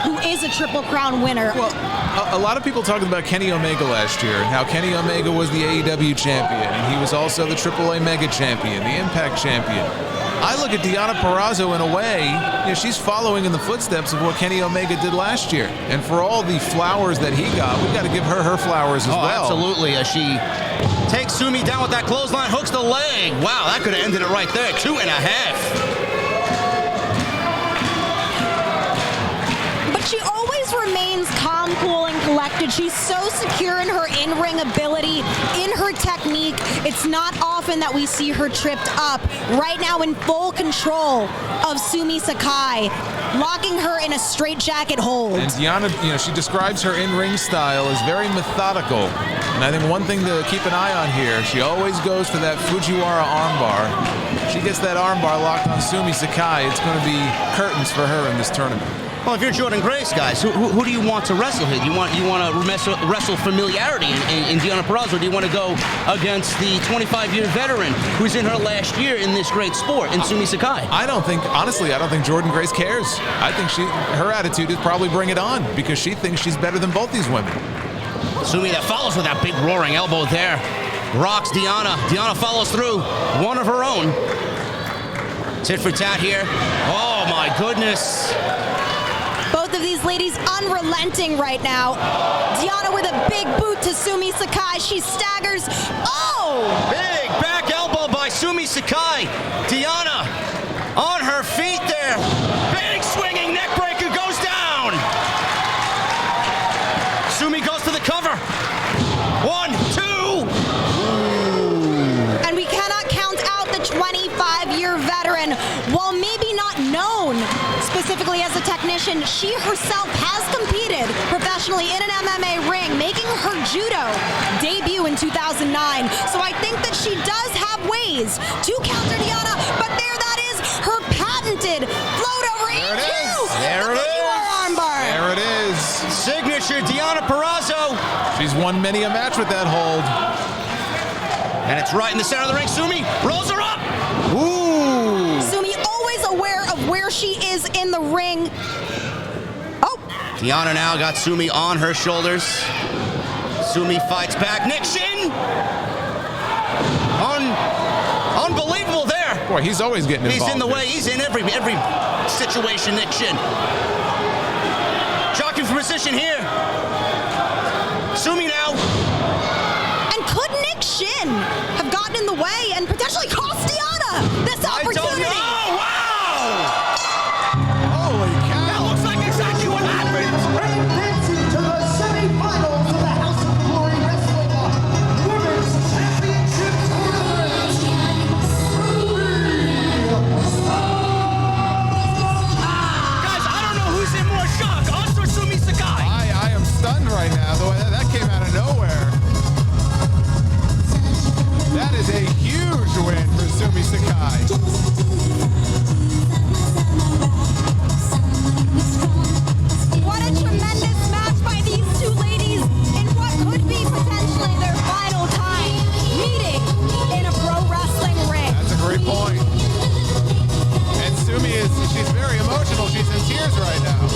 who is a Triple Crown winner. Well, a lot of people talked about Kenny Omega last year and how Kenny Omega was the AEW champion, and he was also the AAA Mega champion, the Impact champion. I look at Deonna Purrazzo in a way, you know, she's following in the footsteps of what Kenny Omega did last year. And for all the flowers that he got, we've got to give her flowers as well. Absolutely. As she takes Sumie down with that clothesline, hooks the leg. Wow, that could have ended it right there. 2.5. She always remains calm, cool, and collected. She's so secure in her in-ring ability, in her technique. It's not often that we see her tripped up. Right now in full control of Sumie Sakai, locking her in a straitjacket hold. And Deonna, you know, she describes her in-ring style as very methodical. And I think one thing to keep an eye on here, she always goes for that Fujiwara armbar. She gets that armbar locked on Sumie Sakai, it's going to be curtains for her in this tournament. Well, if you're Jordynne Grace, guys, who do you want to wrestle here? Do you want to wrestle familiarity in Deonna Purrazzo? Or do you want to go against the 25-year veteran who's in her last year in this great sport, in Sumie Sakai? Honestly, I don't think Jordynne Grace cares. I think her attitude is probably bring it on because she thinks she's better than both these women. Sumie that follows with that big roaring elbow there. Rocks Deonna. Deonna follows through. One of her own. Tit for tat here. Oh, my goodness. Both of these ladies unrelenting right now. Deonna with a big boot to Sumie Sakai. She staggers. Oh! Big back elbow by Sumie Sakai. Deonna on her feet there. Big swinging neck breaker goes down. Sumie goes to the cover. 1, 2. And we cannot count out the 25-year veteran. While maybe not known specifically as a technician, she herself has competed professionally in an MMA ring, making her judo debut in 2009. So I think that she does have ways to counter Deonna, but there that is her patented float over There it E2. is. There it is. Armbar. There it is. Signature Deonna Purrazzo. She's won many a match with that hold. And it's right in the center of the ring. Sumie rolls her up. Ooh. Sumie always aware of where she is in the ring. Oh. Deonna now got Sumie on her shoulders. Sumie fights back. Nick Shin. Unbelievable there. Boy, he's always getting involved. He's in the way. He's in every situation, Nick Shin. Jockeying for position here. Sumie now. And could Nick Shin have gotten in the way and potentially cost Deonna this opportunity? I don't know. Wow. Holy cow. That looks like exactly what happened. Advancing to What a tremendous match by these two ladies in what could be potentially their final time meeting in a pro wrestling ring. That's a great point. And Sumie she's very emotional. She's in tears right now.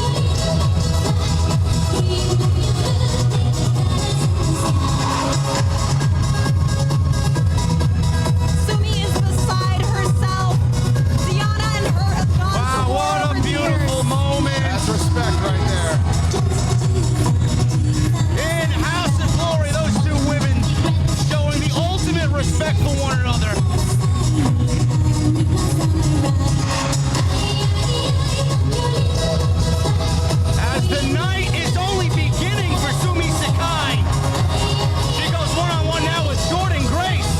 Sumie is beside herself. Deonna and her have gone Wow, to war what a over beautiful tears. moment. That's respect right there. In House of Glory, those two women showing the ultimate respect for one another. As the night is only beginning for Sumie Sakai. She goes one-on-one now with Jordan Grace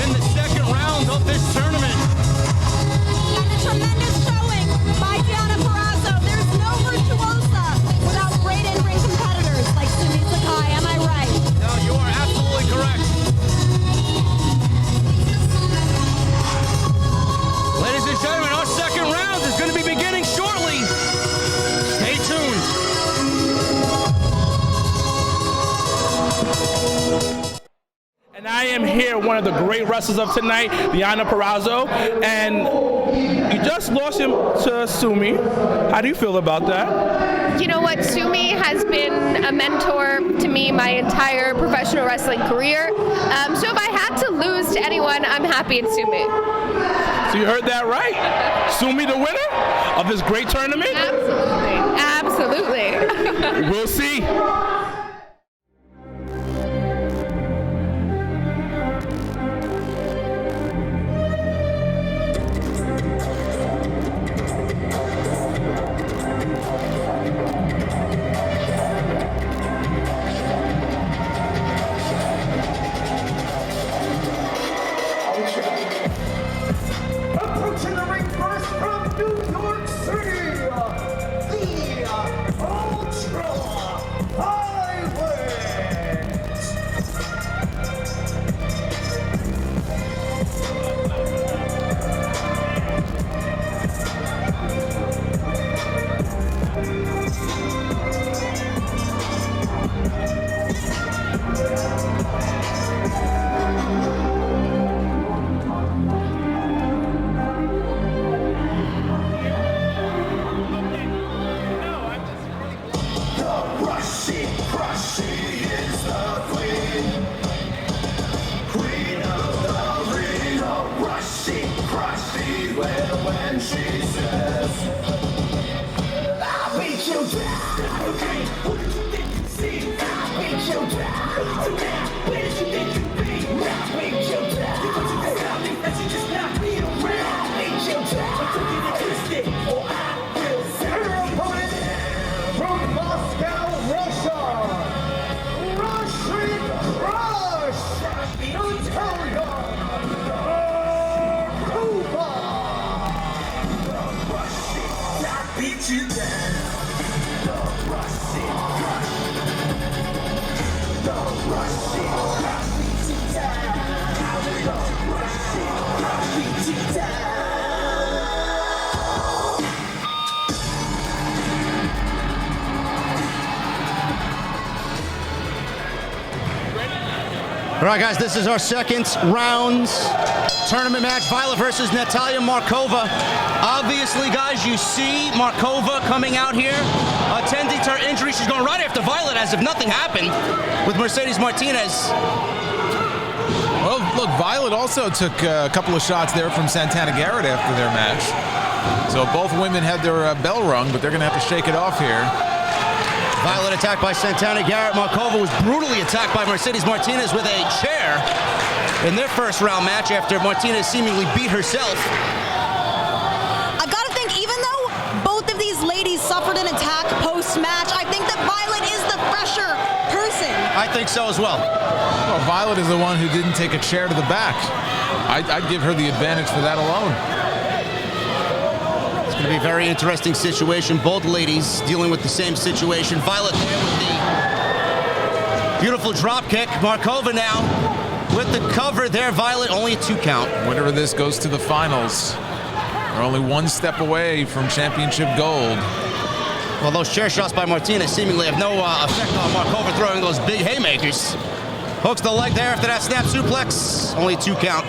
in the second round of this tournament. And a tremendous showing by Deonna Purrazzo. There's no virtuosa without great in-ring competitors like Sumie Sakai. Am I right? No, you are absolutely correct. Ladies and gentlemen, our second round is going to be beginning shortly. Stay tuned. And I am here, one of the great wrestlers of tonight, Deonna Purrazzo, and you just lost him to Sumie. How do you feel about that? You know what? Sumie has been a mentor to me my entire professional wrestling career. So if I had to lose to anyone, I'm happy it's Sumie. So you heard that right? Sumie the winner of this great tournament? Absolutely. Absolutely. We'll see. Approaching the ring first from New York City, the Ultra Highway. From Moscow, Russia, Russian Crush, Natalia, Marova. Beat you down. All right, guys, this is our second round tournament match. Violet versus Natalia Markova. Obviously, guys, you see Markova coming out here, attending to her injury. She's going right after Violet as if nothing happened with Mercedes Martinez. Well, look, Violet also took a couple of shots there from Santana Garrett after their match. So both women had their bell rung, but they're going to have to shake it off here. Violet attacked by Santana Garrett. Markova was brutally attacked by Mercedes Martinez with a chair in their first round match after Martinez seemingly beat herself. I gotta think, even though both of these ladies suffered an attack post-match, I think that Violet is the fresher person. I think so as well. Well, Violet is the one who didn't take a chair to the back. I'd give her the advantage for that alone. It's going to be a very interesting situation. Both ladies dealing with the same situation. Violet there with the beautiful drop kick. Markova now with the cover there, Violet. Only a 2 count. Winner of this goes to the finals. They're only 1 step away from championship gold. Well, those chair shots by Martinez seemingly have no effect on Markova throwing those big haymakers. Hooks the leg there after that snap suplex. Only a 2 count.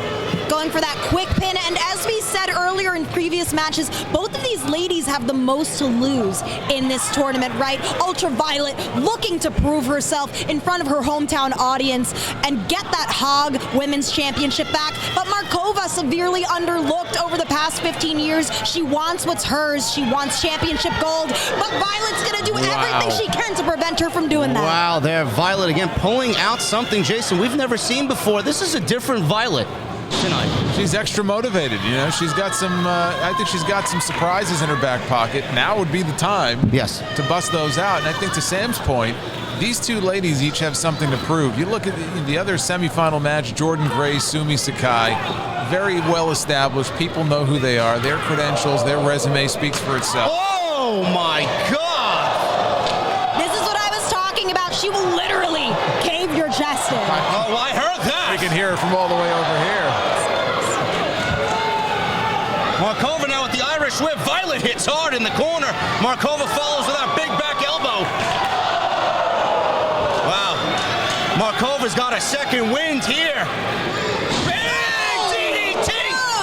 Going for that quick pin, and as we said earlier in previous matches, both of these ladies have the most to lose in this tournament, right? Ultraviolet looking to prove herself in front of her hometown audience and get that HOG Women's Championship back, but Markova severely underlooked over the past 15 years. She wants what's hers. She wants championship gold, but Violet's gonna do everything she can to prevent her from doing that. Wow, there, Violet again pulling out something, Jason, we've never seen before. This is a different Violet tonight. She's extra motivated, you know. She's got some, I think she's got some surprises in her back pocket. Now would be the time to bust those out. And I think to Sam's point, these two ladies each have something to prove. You look at the other semifinal match, Jordynne Grace, Sumie Sakai, very well established. People know who they are. Their credentials, their resume speaks for itself. Oh my God! This is what I was talking about. She will literally cave your chest in. Oh, I heard that! You can hear it from all the way over here. Markova now with the Irish whip. Violet hits hard in the corner. Markova follows with that big back elbow. Wow. Markova's got a second wind here. Big DDT!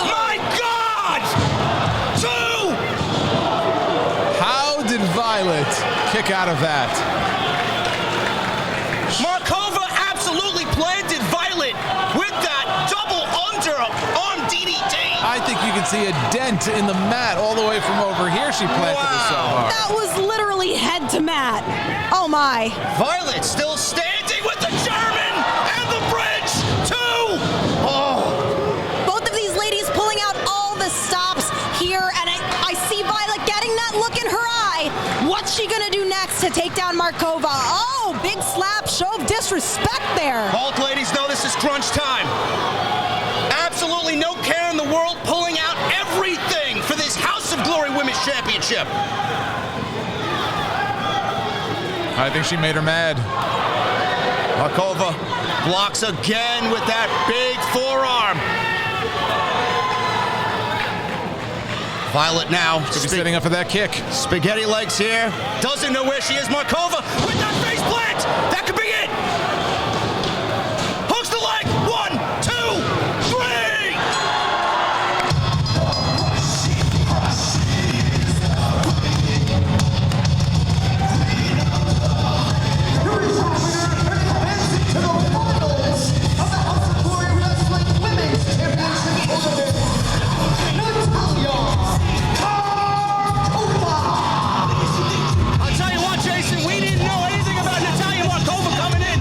My God! 2! How did Violet kick out of that? Markova absolutely planted Violet with that double underarm DDT. I think you can see a dent in the mat all the way from over here. She planted it so hard. That was literally head to mat. Oh my. Violet still standing with the German and the bridge. 2! Oh. Both of these ladies pulling out all the stops here, and I see Violet getting that look in her eye. What's she gonna do next to take down Markova? Oh, big slap, show of disrespect there. Both ladies know this is crunch time. Absolutely no care in the world, pulling out everything for this House of Glory Women's Championship. I think she made her mad. Markova blocks again with that big forearm. Violet now. She'll be setting up for that kick. Spaghetti legs here. Doesn't know where she is. Markova with that face plant. That could be it. Hooks the leg. 1, 2, 3. Here is our winner advancing to the finals of the House of Glory Wrestling Women's Championship tournament, Natalia. I'll tell you what, Jason, we didn't know anything about Natalia Markova coming in.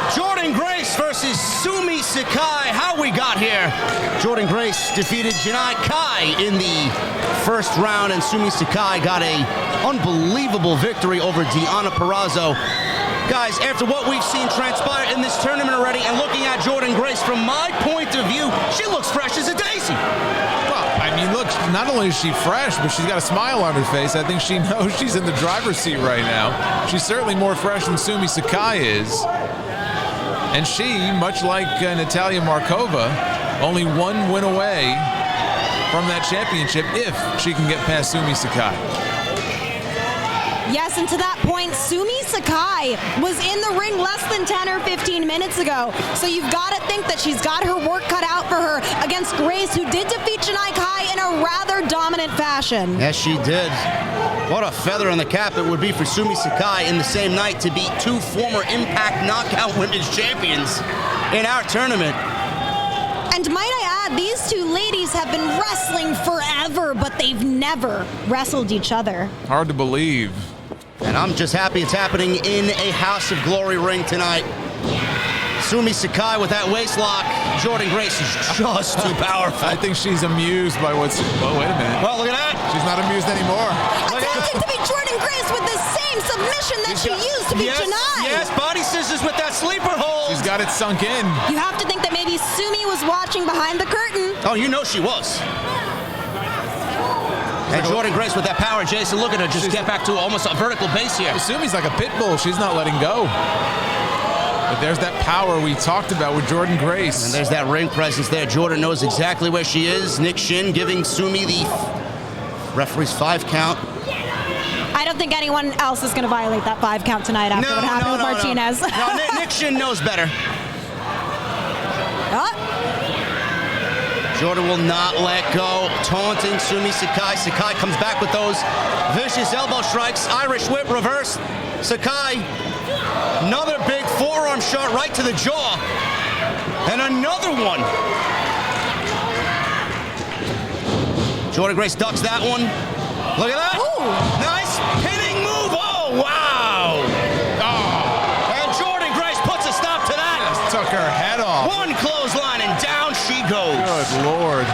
Jordynne Grace versus Sumie Sakai. How we got here? Jordynne Grace defeated Janai in the first round, and Sumie Sakai got a unbelievable victory over Deonna Purrazzo. Guys, after what we've seen transpire in this tournament already, and looking at Jordynne Grace, from my point of view, she looks fresh as a daisy. Well, I mean, look, not only is she fresh, but she's got a smile on her face. I think she knows she's in the driver's seat right now. She's certainly more fresh than Sumie Sakai is. And she, much like Natalia Markova, only one win away from that championship if she can get past Sumie Sakai. Yes, and to that point, Sumie Sakai was in the ring less than 10 or 15 minutes ago. So you've got to think that she's got her work cut out for her against Grace, who did defeat Janai in a rather dominant fashion. Yes, she did. What a feather in the cap it would be for Sumie Sakai in the same night to beat two former Impact Knockout Women's Champions in our tournament. And might I add, these two ladies have been wrestling forever, but they've never wrestled each other. Hard to believe. And I'm just happy it's happening in a House of Glory ring tonight. Sumie Sakai with that waist lock. Jordynne Grace is just too powerful. I think she's amused by what's... Oh, wait a minute. Well, look at that. She's not amused anymore. Attempting to beat Jordynne Grace with the same submission that she used to beat Janai. Yes, body scissors with that sleeper hold. She's got it sunk in. You have to think that maybe Sumie was watching behind the curtain. Oh, you know she was. And Jordynne Grace with that power, Jason, look at her just get back to almost a vertical base here. Sumie's like a pit bull. She's not letting go. But there's that power we talked about with Jordynne Grace. And there's that ring presence there. Jordynne knows exactly where she is. Nick Shin giving Sumie the referee's 5 count. I don't think anyone else is going to violate that 5 count tonight after what happened with Martinez. No, Nick Shin knows better. Jordynne will not let go, taunting Sumie Sakai. Sakai comes back with those vicious elbow strikes. Irish whip reverse. Sakai, another big forearm shot right to the jaw. And another one. Jordynne Grace ducks that one. Look at that. Ooh. Nice pinning move. Oh, wow. Oh. And Jordynne Grace puts a stop to that. Just took her head off. One clothesline and down she goes. Good Lord.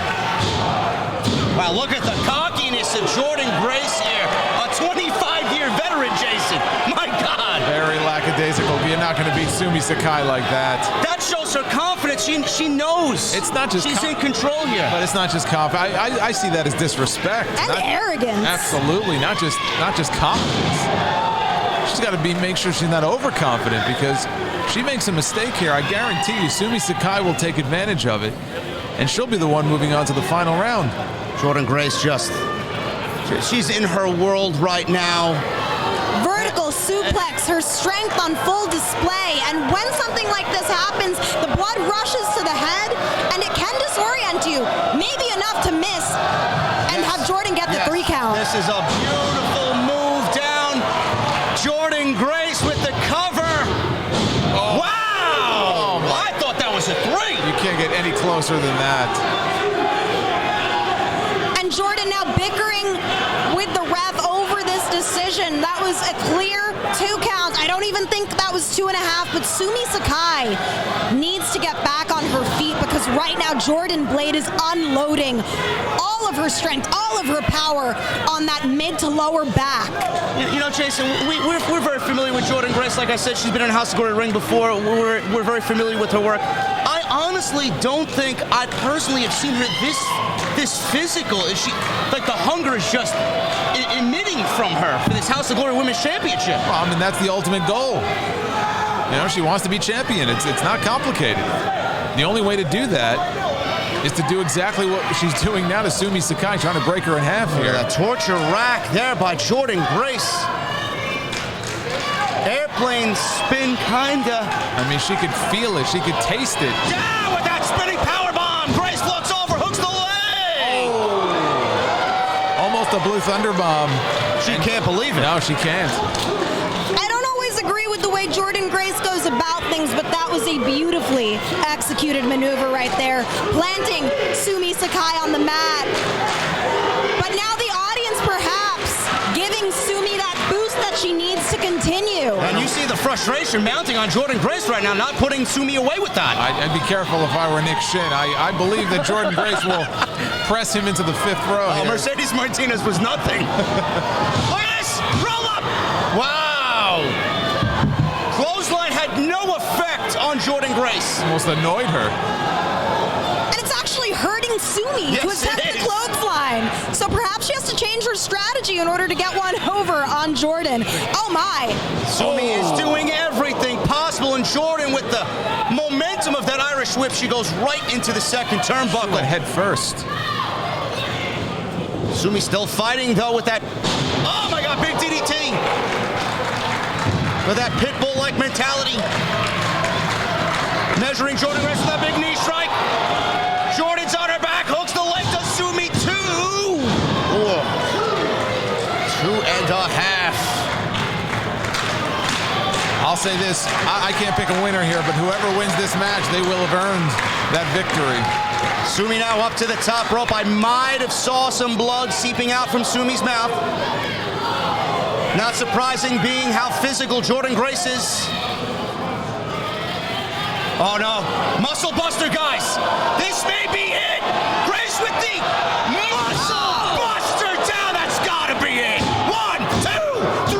Wow, look at the cockiness of Jordynne Grace here. A 25-year veteran, Jason. My God. Very lackadaisical. You're not going to beat Sumie Sakai like that. That shows her confidence. She knows. It's not just she's in control here. But it's not just confidence. I see that as disrespect. And arrogance. Absolutely. Not just confidence. She's got to make sure she's not overconfident, because she makes a mistake here, I guarantee you Sumie Sakai will take advantage of it, and she'll be the one moving on to the final round. Jordynne Grace she's in her world right now. Vertical suplex, her strength on full display. And when something like this happens, the blood rushes to the head, and it can disorient you. Maybe enough to miss and have Jordynne get the 3 count. This is a beautiful move down. Jordynne Grace with the cover. Oh. Wow! I thought that was a 3. You can't get any closer than that. And Jordynne now bickering with the ref over this decision. That was a clear 2 count. I don't even think that was 2.5, but Sumie Sakai needs to get back on her feet, because right now Jordynne Blade is unloading all of her strength, all of her power on that mid to lower back. You know, Jason, we're very familiar with Jordynne Grace. Like I said, she's been in a House of Glory ring before. We're very familiar with her work. I honestly don't think I personally have seen her this physical. Is she like the hunger is just emitting from her for this House of Glory Women's Championship? Well, I mean, that's the ultimate goal. You know, she wants to be champion. It's not complicated. The only way to do that is to do exactly what she's doing now to Sumie Sakai, trying to break her in half here. A torture rack there by Jordynne Grace. Airplane spin, kinda. I mean, she could feel it. She could taste it. Yeah, with that spinning powerbomb. Grace looks over, hooks the leg. Oh. Almost a Blue Thunder bomb. She can't believe it. No, she can't. I don't always agree with the way Jordynne Grace goes about things, but that was a beautifully executed maneuver right there, planting Sumie Sakai on the mat. But now the audience perhaps giving Sumie that boost that she needs to continue. And you see the frustration mounting on Jordynne Grace right now, not putting Sumie away with that. I'd be careful if I were Nick Shin. I believe that Jordynne Grace will press him into the 5th row. Oh, Mercedes Martinez was nothing. Look at this! Roll up! Wow! Clothesline had no effect on Jordynne Grace. Almost annoyed her. And it's actually hurting Sumie to Yes, attempt it the is. clothesline. So perhaps she has to change her strategy in order to get one over on Jordynne. Oh my! Sumie is doing everything possible, and Jordynne, with the momentum of that Irish whip, she goes right into the second turnbuckle. Went head first. Sumie still fighting, though, with that... Oh, my God, big DDT! With that pit bull-like mentality. Measuring Jordynne Grace with that big knee strike. Jordynne's on her back, hooks the leg to Sumie, 2. Oh. 2.5. I'll say this, I can't pick a winner here, but whoever wins this match, they will have earned that victory. Sumie now up to the top rope. I might have saw some blood seeping out from Sumie's mouth. Not surprising, being how physical Jordynne Grace is. Oh no, muscle buster, guys. This may be it. Grace with the muscle buster down. That's gotta be it. 1, 2, 3.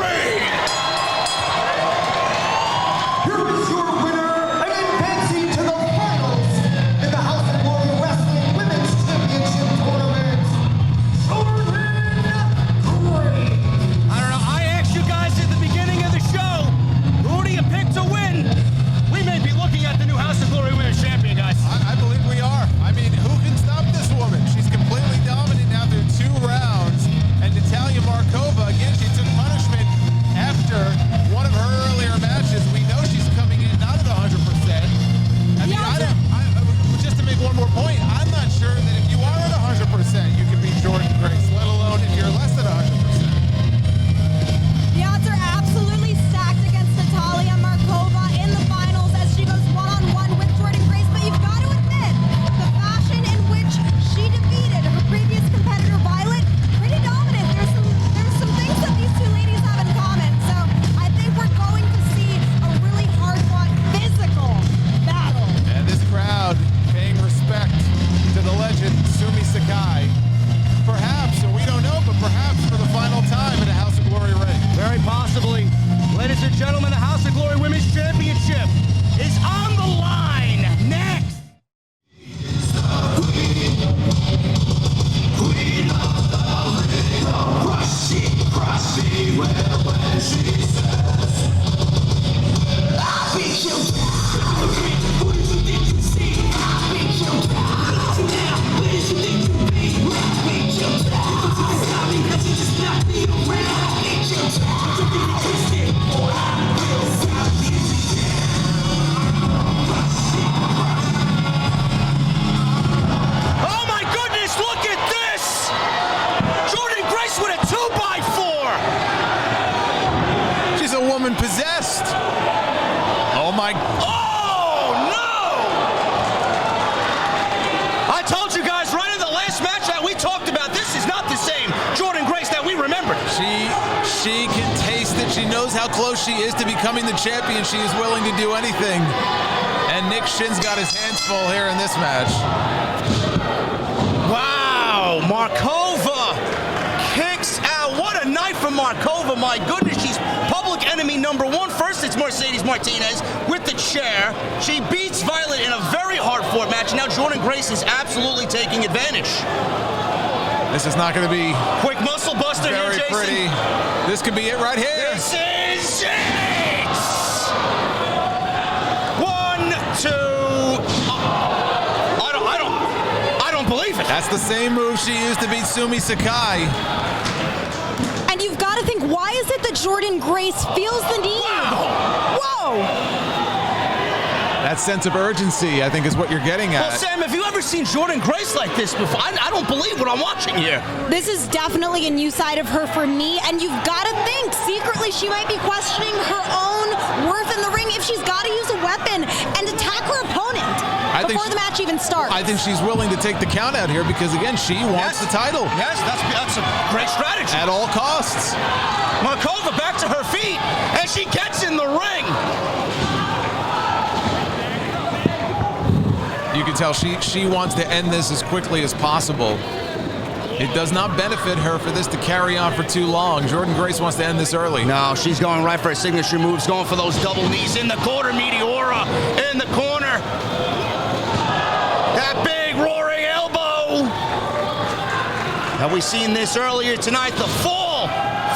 Here is your winner and advancing to the finals in the House of Glory Wrestling Women's Championship Tournament, Jordynne Grace. I don't know. I asked you guys at the beginning of the show, who do you pick to win? We may be looking at the new House of Glory Women's Champion, guys. I believe we are. I mean, who can stop this woman? She's completely dominant now through 2 rounds. And Natalia Markova, again, she took punishment after one of her earlier matches. We know she's coming in not at 100%. I mean, just to make one more point, I'm not sure that if you are at 100%, you can beat Jordynne Grace, let alone if you're less than 100%. The odds are absolutely stacked against Natalia Markova in the finals as she goes one-on-one with Jordynne Grace. But you've got to admit, the fashion in which she defeated her previous competitor, Violet, pretty dominant. There's some things that these two ladies have in common. So I think we're going to see a really hard-fought physical battle. And this crowd paying respect to the legend, Sumie Sakai. Perhaps, or we don't know, but perhaps for the final time in a House of Glory ring. Very possibly. Ladies and gentlemen, the House of Glory Women's Championship is on the line next. Oh my goodness, look at this! Jordynne Grace with a 2x4! She's a woman possessed. Oh my. Oh no! I told you guys right in the last match that we talked about, this is not the same Jordynne Grace that we remembered. She can taste it. She knows how close she is to becoming the champion. She is willing to do anything. And Nick Shin's got his hands full here in this match. Wow, Markova kicks out. What a night from Markova. My goodness, she's public enemy number 1. First, it's Mercedes Martinez with the chair. She beats Violet in a very hard-fought match. Now Jordynne Grace is absolutely taking advantage. This is not going to be Quick muscle buster here, very Jason. pretty. This could be it right here. This is it! 1, 2. I don't believe it. That's the same move she used to beat Sumie Sakai. And you've got to think, why is it that Jordynne Grace feels the need? Wow. Whoa! That sense of urgency, I think, is what you're getting Well, at. Sam, have you ever seen Jordynne Grace like this before? I don't believe what I'm watching here. This is definitely a new side of her for me, and you've got to think, secretly she might be questioning her own worth in the ring if she's got to use a weapon and attack her opponent before the match even starts. I think she's willing to take the count out here because, again, she wants the title. Yes, that's a great strategy. At all costs. Markova back to her feet, and she gets in the ring. You can tell she wants to end this as quickly as possible. It does not benefit her for this to carry on for too long. Jordynne Grace wants to end this early. No, she's going right for her signature moves, going for those double knees in the corner. Meteora in the corner. That big roaring elbow. Have we seen this earlier tonight? The fall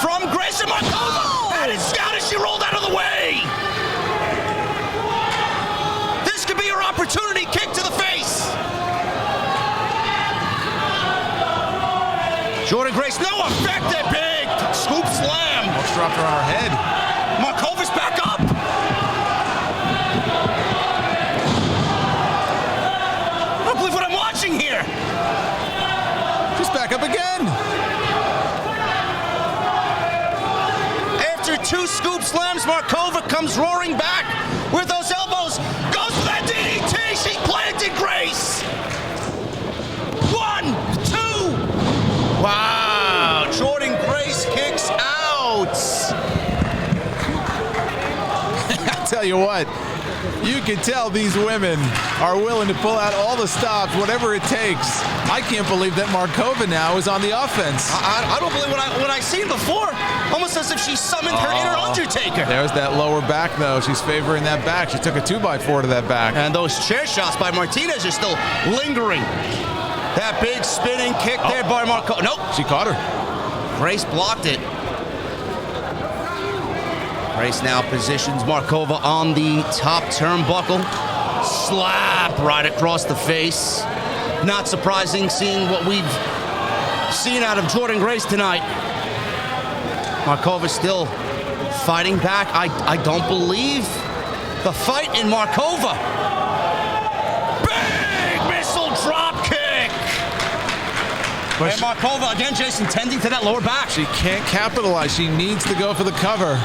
from Grace and Marova. And it's down as she rolled out of the way. This could be her opportunity. Kick to the face. Jordynne Grace, no effect. That big scoop slam. Almost dropped her on her head. Markova's back up. I don't believe what I'm watching here. Just back up again. After 2 scoop slams, Marova comes roaring back with those elbows. Goes for that DDT. She planted Grace. 1, 2. Wow. Jordynne Grace kicks out. I tell you what, you can tell these women are willing to pull out all the stops, whatever it takes. I can't believe that Marova now is on the offense. I don't believe what I seen before. Almost as if she summoned her inner Undertaker. There's that lower back, though. She's favoring that back. She took a 2x4 to that back. And those chair shots by Martinez are still lingering. That big spinning kick there by Marova. Nope. She caught her. Grace blocked it. Grace now positions Marova on the top turnbuckle. Slap right across the face. Not surprising seeing what we've seen out of Jordynne Grace tonight. Marova still fighting back. I don't believe the fight in Marova. Big missile drop kick. But and Marova again, Jason, tending to that lower back. She can't capitalize. She needs to go for the cover.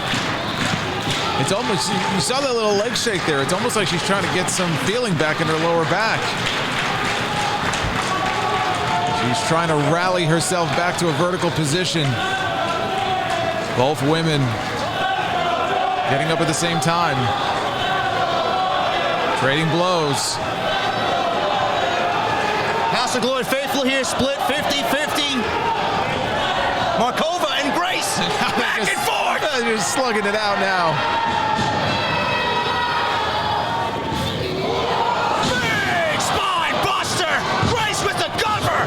It's almost, you saw that little leg shake there. It's almost like she's trying to get some feeling back in her lower back. She's trying to rally herself back to a vertical position. Both women getting up at the same time. Trading blows. House of Glory faithful here, split 50-50. Marova and Grace back and forth. You're slugging it out now. Big spine buster. Grace with the cover.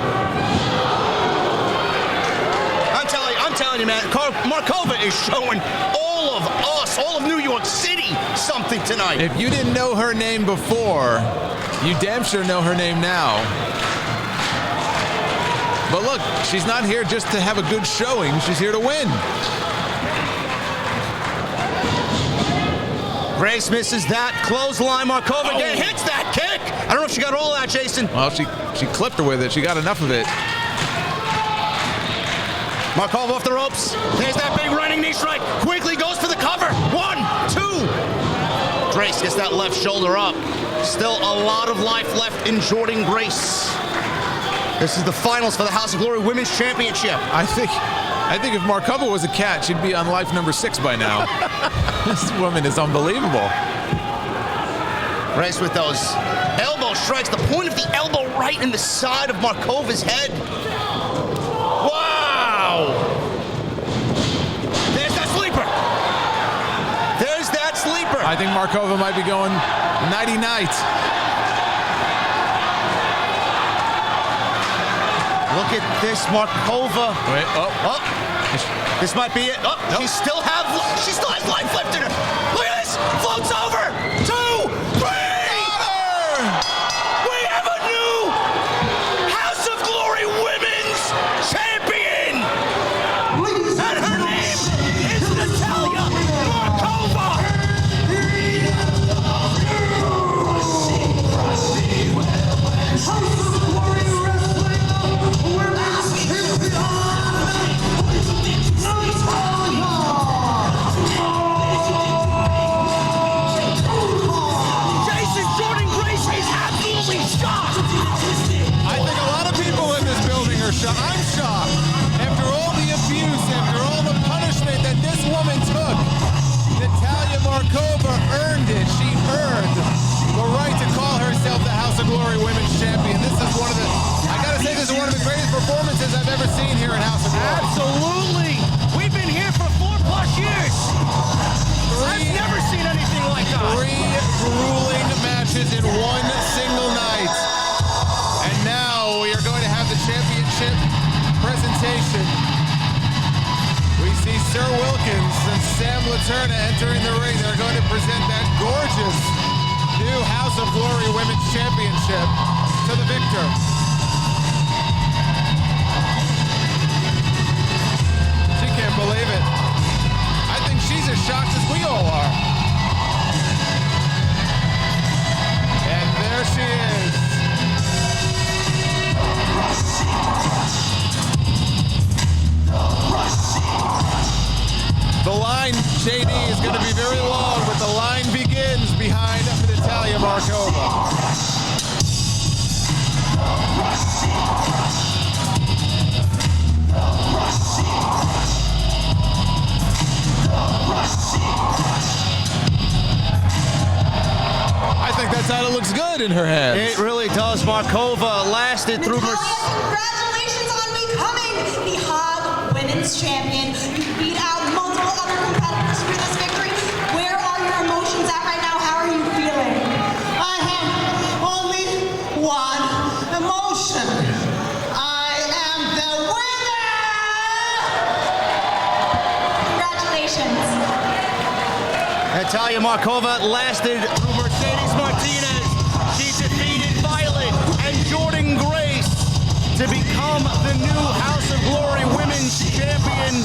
I'm telling you, man. Marova is showing all of us, all of New York City, something tonight. If you didn't know her name before, you damn sure know her name now. But look, she's not here just to have a good showing. She's here to win. Grace misses that clothesline. Marova again hits that kick. I don't know if she got all that, Jason. Well, she clipped her with it. She got enough of it. Marova off the ropes. There's that big running knee strike. Quickly goes for the cover. 1, 2. Grace gets that left shoulder up. Still a lot of life left in Jordynne Grace. This is the finals for the House of Glory Women's Championship. I think if Marova was a cat, she'd be on life number 6 by now. This woman is unbelievable. Grace with those elbow strikes. The point of the elbow right in the side of Markova's head. Wow! There's that sleeper. There's that sleeper. I think Marova might be going nighty-night. Look at this, Marova. Wait, This might be it. Oh, nope. She still has life left in her. Look at this. Floats over. 2, 3. We have a new House of Glory Women's Champion. And her name is Natalia Marova. matches in one single night. And now we are going to have the championship presentation. We see Sir Wilkins and Sam Laterna entering the ring. They're going to present that gorgeous new House of Glory Women's Championship to the victor. She can't believe it. I think she's as shocked as we all are. And there she is. The line, JD, is going to be very long, but the line begins behind Natalia Markova. I think that title looks good in her hands. It really does. Markova lasted through her. Congratulations on becoming the HOG Women's Champion. You beat out multiple other competitors for this victory. Where are your emotions at right now? How are you feeling? I have only one emotion. I am the winner! Congratulations. Natalia Markova lasted through Mercedes Martinez. She defeated Violet and Jordan Grace to become the new House of Glory Women's Champion.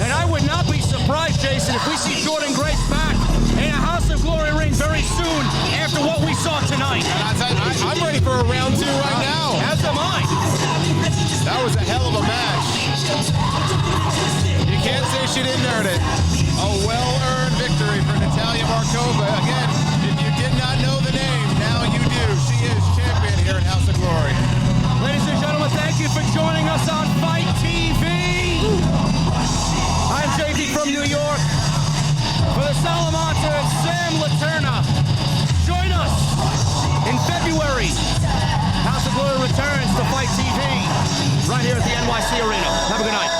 And I would not be surprised, Jason, if we see Jordan Grace back in a House of Glory ring very soon after what we saw tonight. I'm ready for a round two right now. As am I. That was a hell of a match. You can't say she didn't earn it. A well-earned victory for Natalia Markova. Again, if you did not know the name, now you do. She is champion here at House of Glory. Ladies and gentlemen, thank you for joining us on Fight TV. I'm JP from New York. For the Salamanca, Sam Laterna. Join us in February. House of Glory returns to Fight TV right here at the NYC Arena. Have a good night.